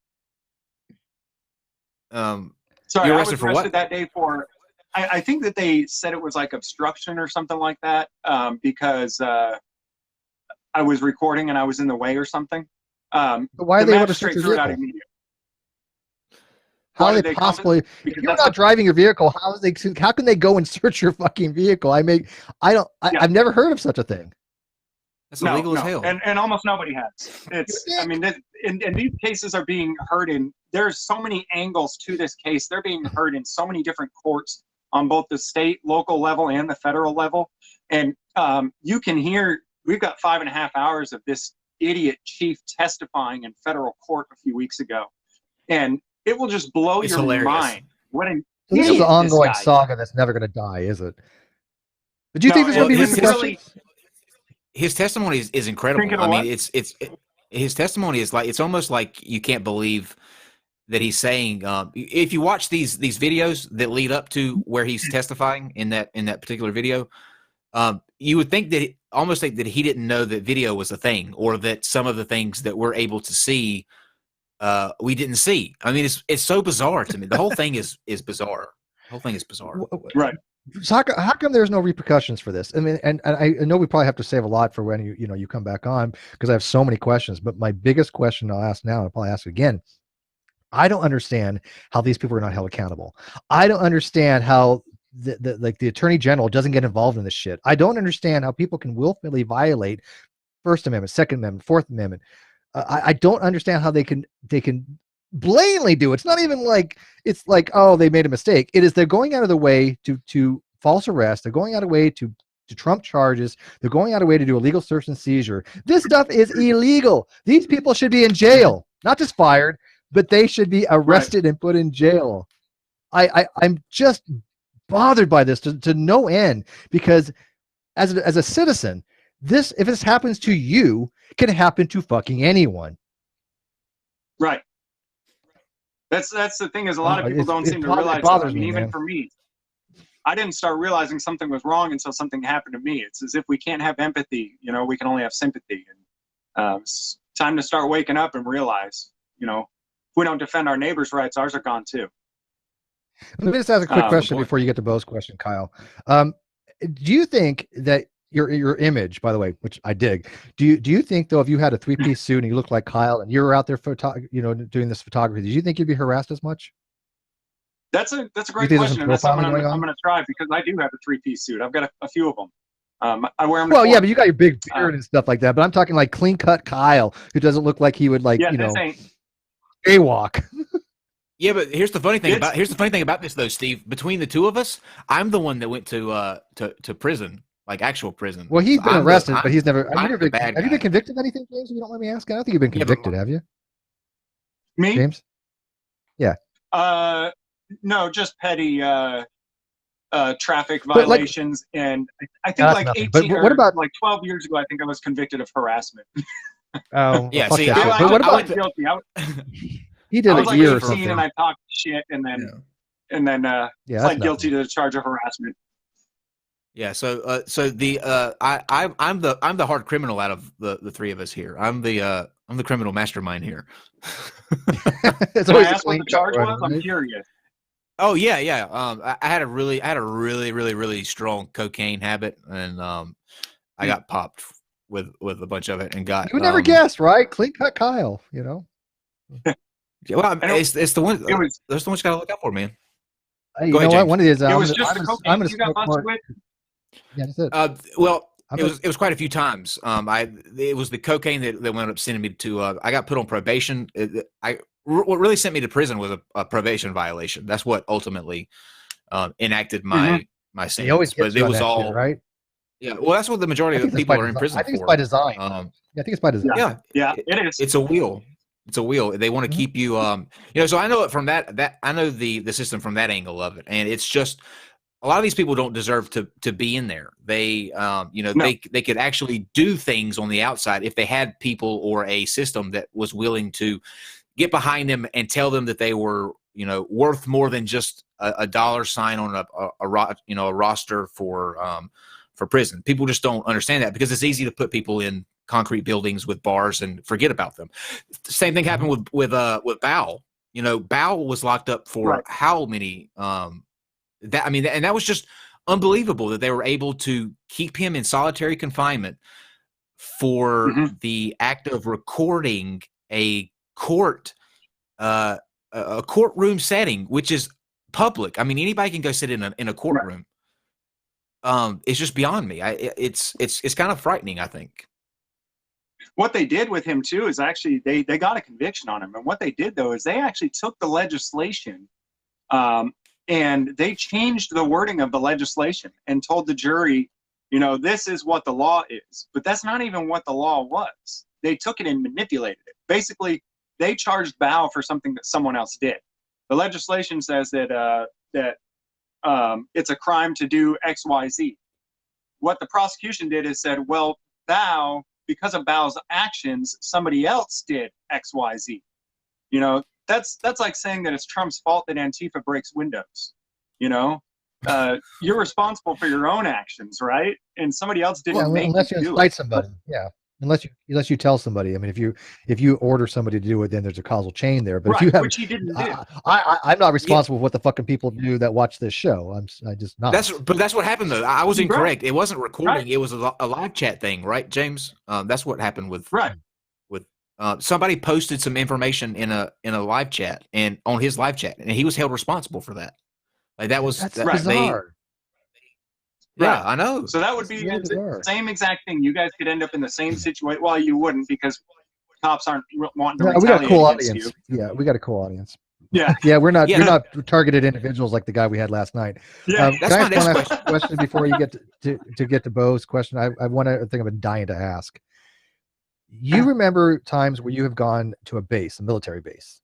Sorry, I was arrested that day for. I think that they said it was like obstruction or something like that because I was recording and I was in the way or something. But why are they able to search your vehicle? How are they possibly? If you're not driving your vehicle, how can they go and search your fucking vehicle? I've never heard of such a thing. That's illegal as hell. And almost nobody has. I mean, and these cases are being heard there's so many angles to this case. They're being heard in so many different courts on both the state, local level, and the federal level. And you can hear, we've got 5.5 hours of this idiot chief testifying in federal court a few weeks ago. And it will just blow your mind. This is an ongoing saga that's never going to die, is it? But do you think there's going to be repercussions? His testimony is incredible. I mean, his testimony is like, it's almost like you can't believe that he's saying. If you watch these videos that lead up to where he's testifying in that particular video, you would think that almost think that he didn't know that video was a thing, or that some of the things that we're able to see we didn't see. I mean, it's so bizarre to me. The whole thing is bizarre. The whole thing is bizarre. Right. So how come there's no repercussions for this? I mean, and I know we probably have to save a lot for when you come back on, because I have so many questions. But my biggest question I'll ask now, and I'll probably ask again, I don't understand how these people are not held accountable. I don't understand how the attorney general doesn't get involved in this shit. I don't understand how people can willfully violate First Amendment, Second Amendment, Fourth Amendment. I don't understand how they can blatantly do it. It's not even like it's like, oh, they made a mistake. It is they're going out of the way to false arrest. They're going out of the way to trump charges. They're going out of the way to do illegal search and seizure. This stuff is illegal. These people should be in jail, not just fired, but they should be arrested and put in jail. I'm just bothered by this to no end, because as a citizen, if this happens to you, it can happen to fucking anyone. Right. That's the thing, is a lot of people don't seem to realize that. I mean, even for me, I didn't start realizing something was wrong until something happened to me. It's as if we can't have empathy, we can only have sympathy. And it's time to start waking up and realize, if we don't defend our neighbors' rights, ours are gone too. Let me just ask a quick question before you get to Bo's question, Kyle. Do you think that your image, by the way, which I dig, do you think, though, if you had a 3-piece suit and you look like Kyle and you were out there doing this photography, do you think you'd be harassed as much? That's a great question, and that's something I'm going to try, because I do have a 3-piece suit. I've got a few of them. I wear them. Well, yeah, but you got your big beard and stuff like that. But I'm talking like clean cut Kyle, who doesn't look like he would jaywalk. Yeah, but here's the funny thing about this, though, Steve. Between the two of us, I'm the one that went to prison, like actual prison. Well, he's been arrested, but he's never. Have you been convicted of anything, James? If you don't let me ask, I don't think you've been convicted, have you? Me, James? Yeah. No, just petty traffic violations, and I think like 18 but what about, like 12 years ago, I think I was convicted of harassment. Oh, yeah. Fuck See, that. But what about guilty? he did I was a like year 18 or something, and I talked shit, and then pled guilty to the charge of harassment. Yeah, so I'm the hard criminal out of the three of us here. I'm the criminal mastermind here. It's Can I always ask what the charge was? I'm curious. Oh yeah. I had a really strong cocaine habit, and I got popped with a bunch of it, and got. You would never guess, right? Clean cut Kyle, Well, it's the one. There's the one you gotta look out for, man. Hey, you know what? One of these. It was just the cocaine you got busted with. Yeah, that's it. Well, it was quite a few times. It was the cocaine that wound up sending me to. I got put on probation. What really sent me to prison was a probation violation. That's what ultimately enacted my sentence. But it was all shit, right. Yeah, well, that's what the majority of people are in prison for. I think it's by design. I think it's by design. Yeah, it is. It's a wheel. It's a wheel. They want to keep you. So I know it from that. I know the system from that angle of it, and it's just. A lot of these people don't deserve to be in there. They, they could actually do things on the outside if they had people or a system that was willing to get behind them and tell them that they were, worth more than just a dollar sign on a roster for prison. People just don't understand that, because it's easy to put people in concrete buildings with bars and forget about them. The same thing happened with Bao. Bao was locked up for how many? And that was just unbelievable that they were able to keep him in solitary confinement for the act of recording a courtroom setting, which is public. I mean, anybody can go sit in a courtroom. It's just beyond me. It's kind of frightening, I think. What they did with him too is actually they got a conviction on him, and what they did though is they actually took the legislation. And they changed the wording of the legislation and told the jury, this is what the law is. But that's not even what the law was. They took it and manipulated it. Basically, they charged Bao for something that someone else did. The legislation says that it's a crime to do X, Y, Z. What the prosecution did is said, well, Bao, because of Bao's actions, somebody else did X, Y, Z. That's like saying that it's Trump's fault that Antifa breaks windows. You're responsible for your own actions, right? And somebody else didn't make unless you you do incite it. somebody. Yeah, unless you tell somebody. I mean, if you order somebody to do it, then there's a causal chain there. But if you have, which he didn't do. I'm not responsible for what the fucking people do that watch this show. I just not. That's what happened though. I was incorrect. It wasn't recording. It was a live chat thing, right, James? That's what happened with somebody posted some information in a live chat and on his live chat, and he was held responsible for that. Like that's bizarre. I know. So that would be the same exact thing. You guys could end up in the same situation. Well, you wouldn't, because cops aren't wanting to retaliate we got a cool against audience. you. Yeah, we got a cool audience. Yeah, we're not targeted individuals like the guy we had last night. Yeah, can I ask one last question before you get to get to Bo's question? I one other thing I've been dying to ask. You remember times where you have gone to a base, a military base,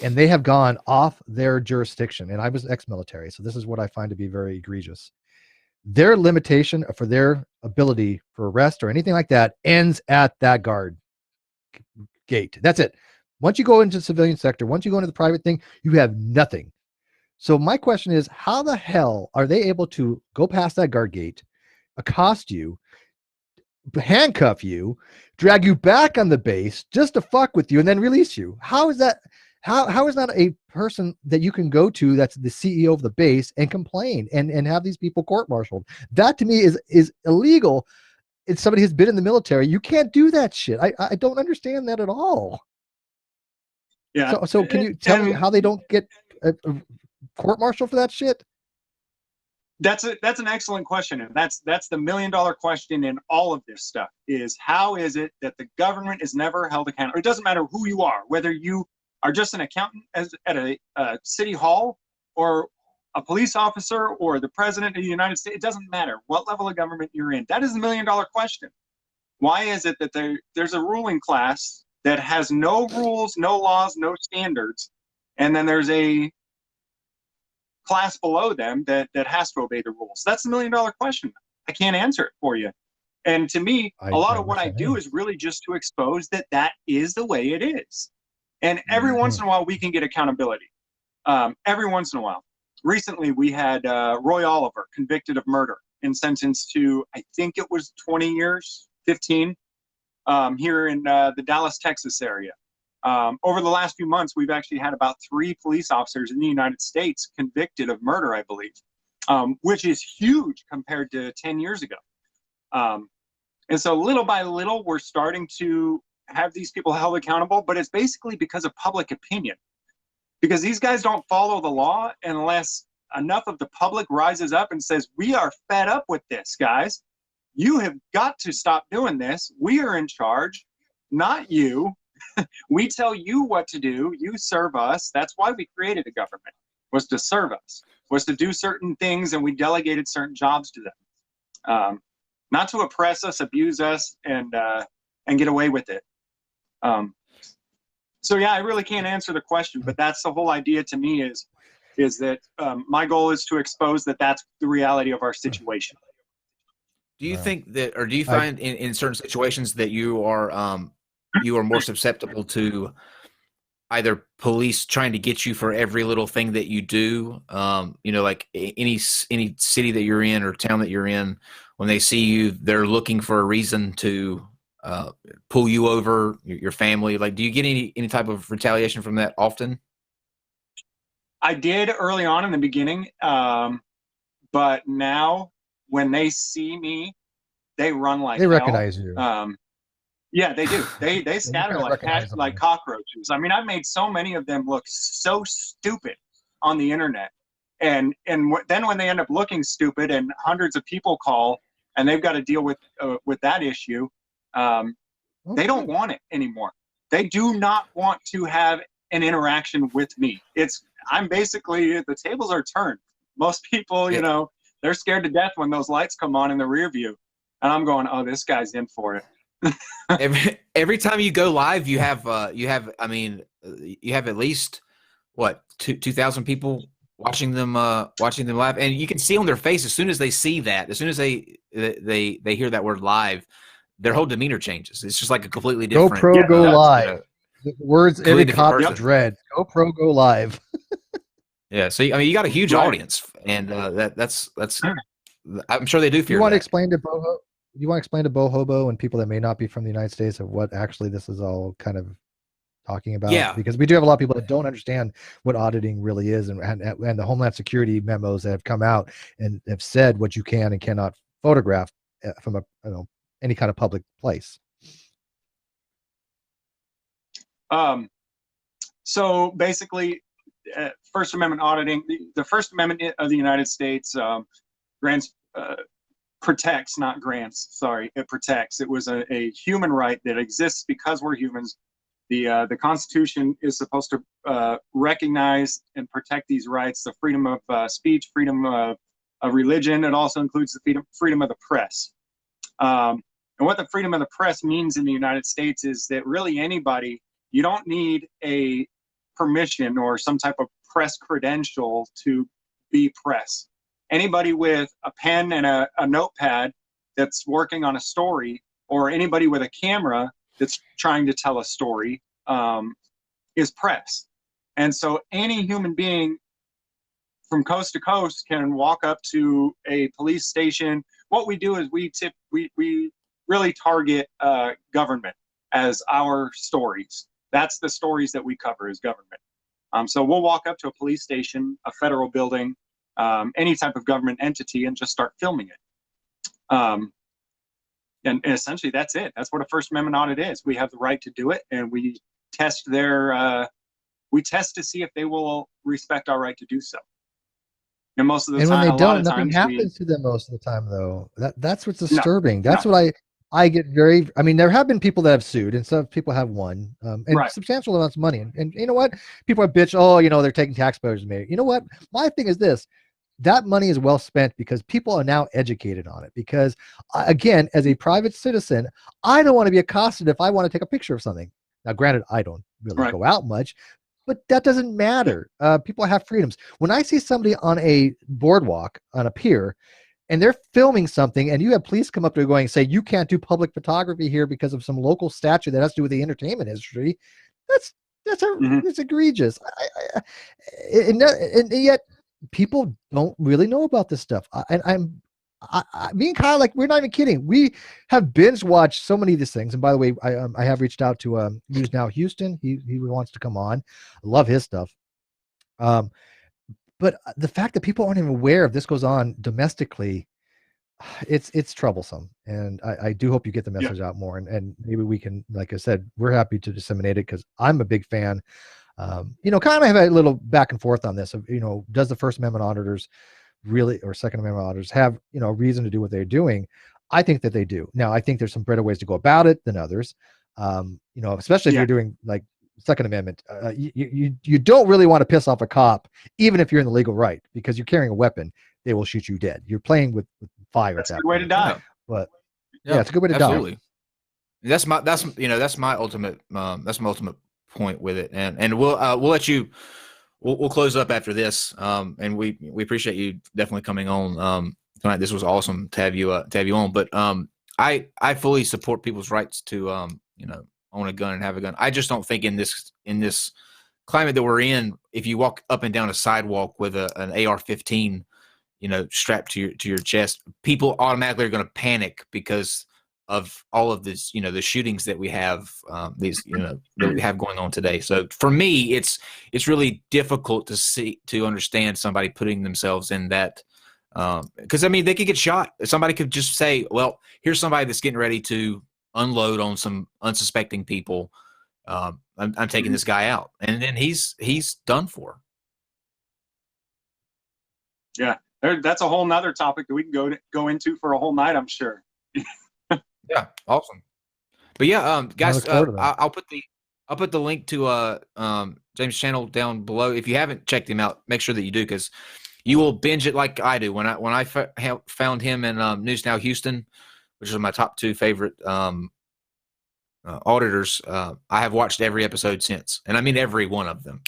and they have gone off their jurisdiction. And I was ex-military, so this is what I find to be very egregious. Their limitation for their ability for arrest or anything like that ends at that guard gate. That's it. Once you go into the civilian sector, once you go into the private thing, you have nothing. So my question is, how the hell are they able to go past that guard gate, accost you, handcuff you, drag you back on the base just to fuck with you, and then release you? How is that? How is that a person that you can go to that's the CEO of the base and complain and have these people court-martialed? That to me is illegal. It's somebody who's been in the military. You can't do that shit. I don't understand that at all. Yeah. So can you tell me how they don't get a court-martial for that shit? That's an excellent question, and that's the $1 million question in all of this stuff. Is how is it that the government is never held accountable? It doesn't matter who you are, whether you are just an accountant at a city hall, or a police officer, or the president of the United States. It doesn't matter what level of government you're in. That is the $1 million question. Why is it that there's a ruling class that has no rules, no laws, no standards, and then there's a class below them that has to obey the rules? That's the $1 million question. I can't answer it for you. And to me, a lot of what I do is really just to expose that is the way it is. And every once in a while, we can get accountability. Every once in a while. Recently, we had Roy Oliver convicted of murder and sentenced to, I think it was 20 years, 15, here in the Dallas, Texas area. Over the last few months, we've actually had about 3 police officers in the United States convicted of murder, I believe, which is huge compared to 10 years ago. And so little by little, we're starting to have these people held accountable, but it's basically because of public opinion. Because these guys don't follow the law unless enough of the public rises up and says, we are fed up with this, guys. You have got to stop doing this. We are in charge, not you. We tell you what to do. You serve us. That's why we created a government, was to serve us, was to do certain things, and we delegated certain jobs to them. Not to oppress us, abuse us, and get away with it. So yeah, I really can't answer the question, but that's the whole idea to me is that my goal is to expose that that's the reality of our situation. Do you think that, or do you find in certain situations that you are more susceptible to either police trying to get you for every little thing that you do? Like any city that you're in or town that you're in, when they see you, they're looking for a reason to pull you over, your family. Like, do you get any type of retaliation from that often? I did early on in the beginning, but now when they see me, they run like they hell. recognize you. Yeah, they do. They scatter like cockroaches. I mean, I've made so many of them look so stupid on the internet, and then when they end up looking stupid and hundreds of people call and they've got to deal with that issue, they don't want it anymore. They do not want to have an interaction with me. I'm basically, the tables are turned. Most people, they're scared to death when those lights come on in the rear view, and I'm going, oh, this guy's in for it. every time you go live, you have at least 2,000 people watching them live, and you can see on their face as soon as they see that, as soon as they hear that word live, their whole demeanor changes. It's just like a completely different. GoPro go live. The words every cop dread. GoPro go live. Yeah, so you got a huge audience, and that's. I'm sure they do fear. You want to explain to Boho? You want to explain to Bohobo and people that may not be from the United States of what actually this is all kind of talking about? Yeah, because we do have a lot of people that don't understand what auditing really is, and the Homeland Security memos that have come out and have said what you can and cannot photograph from any kind of public place. So basically, First Amendment auditing, the First Amendment of the United States grants, protects, not grants, sorry, it protects. It was a human right that exists because we're humans. The Constitution is supposed to recognize and protect these rights, the freedom of speech, freedom of religion. It also includes the freedom of the press. And what the freedom of the press means in the United States is that really anybody, you don't need a permission or some type of press credential to be press. Anybody with a pen and a notepad that's working on a story, or anybody with a camera that's trying to tell a story, is press. And so any human being from coast to coast can walk up to a police station. What we do is we really target government as our stories. That's the stories that we cover as government. So we'll walk up to a police station, a federal building, any type of government entity, and just start filming it. And essentially that's it. That's what a First Amendment audit is. We have the right to do it, and we test to see if they will respect our right to do so. And most of the time, when they don't, nothing happens to them most of the time, though. That's what's disturbing. No, that's what I get very. I mean, there have been people that have sued, and some people have won, and substantial amounts of money. And you know what? People are bitch. Oh, you know, they're taking taxpayers' money. You know what? My thing is this: that money is well spent because people are now educated on it. Because again, as a private citizen, I don't want to be accosted if I want to take a picture of something. Now, granted, I don't really go out much, but that doesn't matter. People have freedoms. When I see somebody on a boardwalk, on a pier, and they're filming something, and you have police come up to going and say, you can't do public photography here because of some local statute that has to do with the entertainment industry, that's egregious. And yet people don't really know about this stuff. Me and Kyle, like, we're not even kidding. We have binge watched so many of these things. And by the way, I have reached out to News Now Houston. He wants to come on. I love his stuff. But the fact that people aren't even aware of this goes on domestically, it's troublesome. And I do hope you get the message out more. And maybe we can, like I said, we're happy to disseminate it because I'm a big fan. You know, kind of have a little back and forth on this of, you know, does the First Amendment auditors really, or Second Amendment auditors, have, you know, reason to do what they're doing? I think that they do. Now, I think there's some better ways to go about it than others. You know, especially if you're doing like Second Amendment, you don't really want to piss off a cop, even if you're in the legal right, because you're carrying a weapon. They will shoot you dead. You're playing with fire. That's at that a good way to die. But it's a good way to die. That's my ultimate point with it. And we'll let you. We'll close up after this. And we appreciate you definitely coming on tonight. This was awesome to have you on. But I fully support people's rights to you know, own a gun and have a gun. I just don't think in this climate that we're in, if you walk up and down a sidewalk with an AR-15, you know, strapped to your chest, people automatically are going to panic because of all of this, you know, the shootings that we have, these, you know, that we have going on today. So for me, it's really difficult to understand somebody putting themselves in that, because I mean, they could get shot. Somebody could just say, well, here's somebody that's getting ready to unload on some unsuspecting people. I'm taking this guy out, and then he's done for. Yeah, that's a whole nother topic that we can go into for a whole night, I'm sure. Yeah, awesome. But yeah, guys, I'll put the link to James' channel down below. If you haven't checked him out, make sure that you do, because you will binge it like I do. When I found him in News Now Houston, which is my top 2 favorite auditors, I have watched every episode since, and I mean every one of them.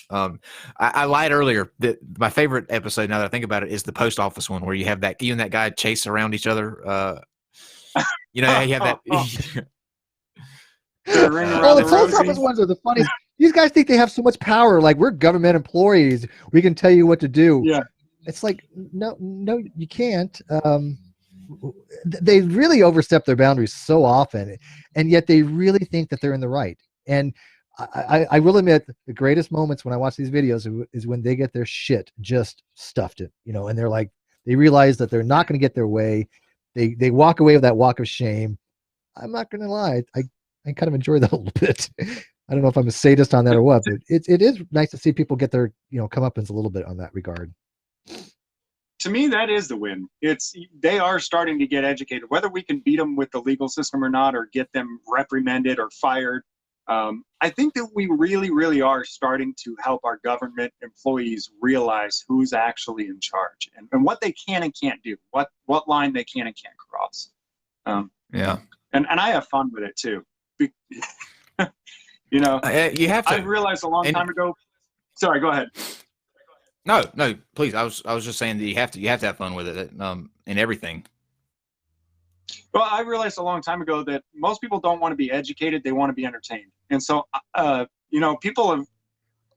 I lied earlier that my favorite episode, now that I think about it, is the post office one where you and that guy chase around each other. You know, you have that. The post office ones are the funniest. These guys think they have so much power. Like, we're government employees. We can tell you what to do. Yeah. It's like, no, you can't. They really overstep their boundaries so often, and yet they really think that they're in the right. And I will admit, the greatest moments when I watch these videos is when they get their shit just stuffed it, you know, and they're like, they realize that they're not going to get their way. They walk away with that walk of shame. I'm not going to lie. I kind of enjoy that a little bit. I don't know if I'm a sadist on that or what, but it is nice to see people get their, you know, comeuppance a little bit on that regard. To me, that is the win. They are starting to get educated. Whether we can beat them with the legal system or not, or get them reprimanded or fired, I think that we really, really are starting to help our government employees realize who's actually in charge and what they can and can't do, what line they can and can't cross. Yeah. And I have fun with it too. You know, you have to. I realized a long time ago, Sorry, go ahead. No, please. I was just saying that you have to have fun with it, and everything. Well, I realized a long time ago that most people don't want to be educated; they want to be entertained. And so, people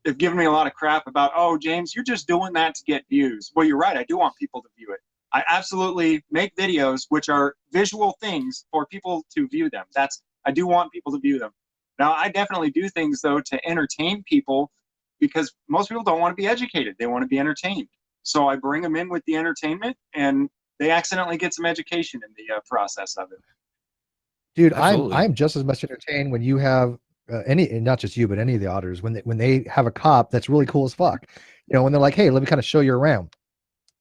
have given me a lot of crap about, oh, James, you're just doing that to get views. Well, you're right. I do want people to view it. I absolutely make videos which are visual things for people to view them. I do want people to view them. Now, I definitely do things though to entertain people, because most people don't want to be educated. They want to be entertained. So I bring them in with the entertainment, and they accidentally get some education in the process of it. Dude, Absolutely. I'm just as much entertained when you have any, and not just you, but any of the auditors, when they have a cop that's really cool as fuck. When they're like, "Hey, let me kind of show you around."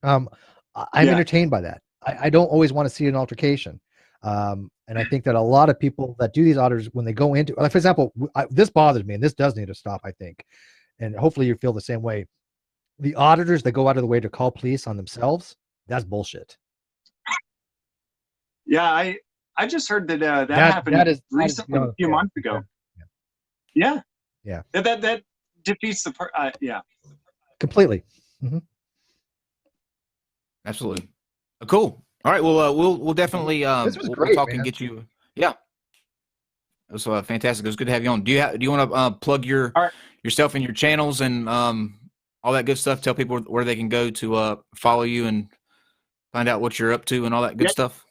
I'm Yeah. entertained by that. I don't always want to see an altercation. And I think that a lot of people that do these auditors, when they go into, like, for example, this bothers me, and this does need to stop, I think. And hopefully you feel the same way. The auditors that go out of the way to call police on themselves, that's bullshit. Yeah, I just heard that that happened recently, a few months ago. Yeah. Yeah. That defeats the yeah. Completely. Mm-hmm. Absolutely. Cool. All right. Well, we'll definitely This was we'll great, talk man. and get you. Yeah. It was fantastic. It was good to have you on. Do you want to plug yourself and your channels and all that good stuff? Tell people where they can go to follow you and find out what you're up to and all that good stuff.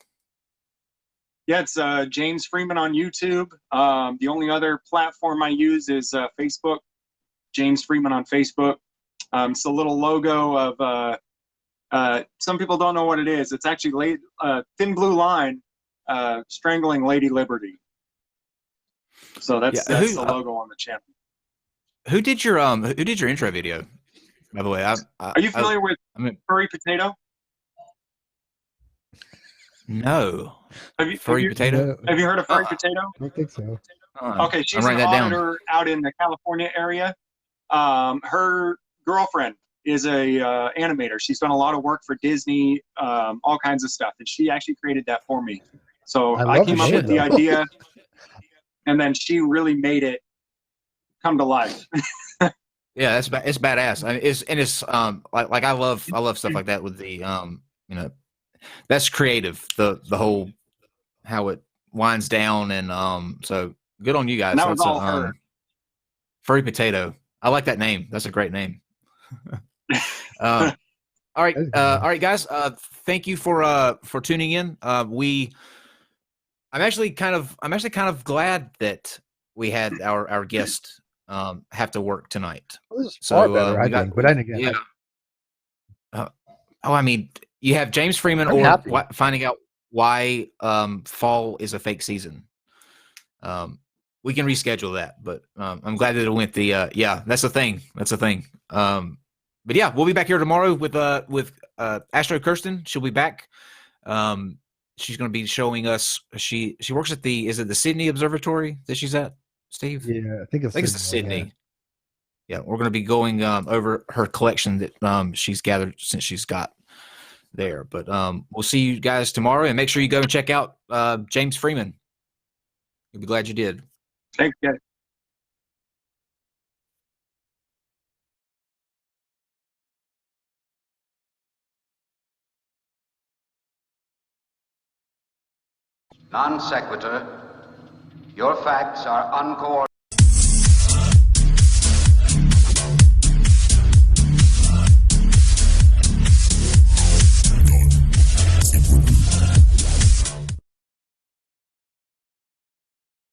Yeah, it's James Freeman on YouTube. The only other platform I use is Facebook. James Freeman on Facebook. It's a little logo of some people don't know what it is. It's actually thin blue line strangling Lady Liberty. So that's the logo on the channel. Who did your intro video? By the way, are you familiar with Furry Potato? No. Have you Potato? Have you heard of Furry Potato? I don't think so. Okay, she's an auditor out in the California area. Her girlfriend is a animator. She's done a lot of work for Disney, all kinds of stuff, and she actually created that for me. So I came up with the idea, and then she really made it come to life. Yeah, it's badass. I mean, it's like I love stuff like that with the that's creative. The whole how it winds down, and so good on you guys. And that was all her. Furry Potato. I like that name. That's a great name. All right, guys. Thank you for tuning in. I'm actually kind of glad that we had our guest have to work tonight. Well, this is far better, I think. But again, yeah. I mean, you have James Freeman finding out why fall is a fake season. We can reschedule that, but I'm glad that it went that's the thing. That's the thing. But yeah, we'll be back here tomorrow with Astro Kirsten. She'll be back. She's going to be showing us. She works at the Sydney Observatory that she's at, Steve? Yeah, I think it's the Sydney. Yeah, we're going to be going over her collection that she's gathered since she's got there. But we'll see you guys tomorrow, and make sure you go and check out James Freeman. You'll be glad you did. Thanks, guys. Non sequitur. Your facts are uncoordinated.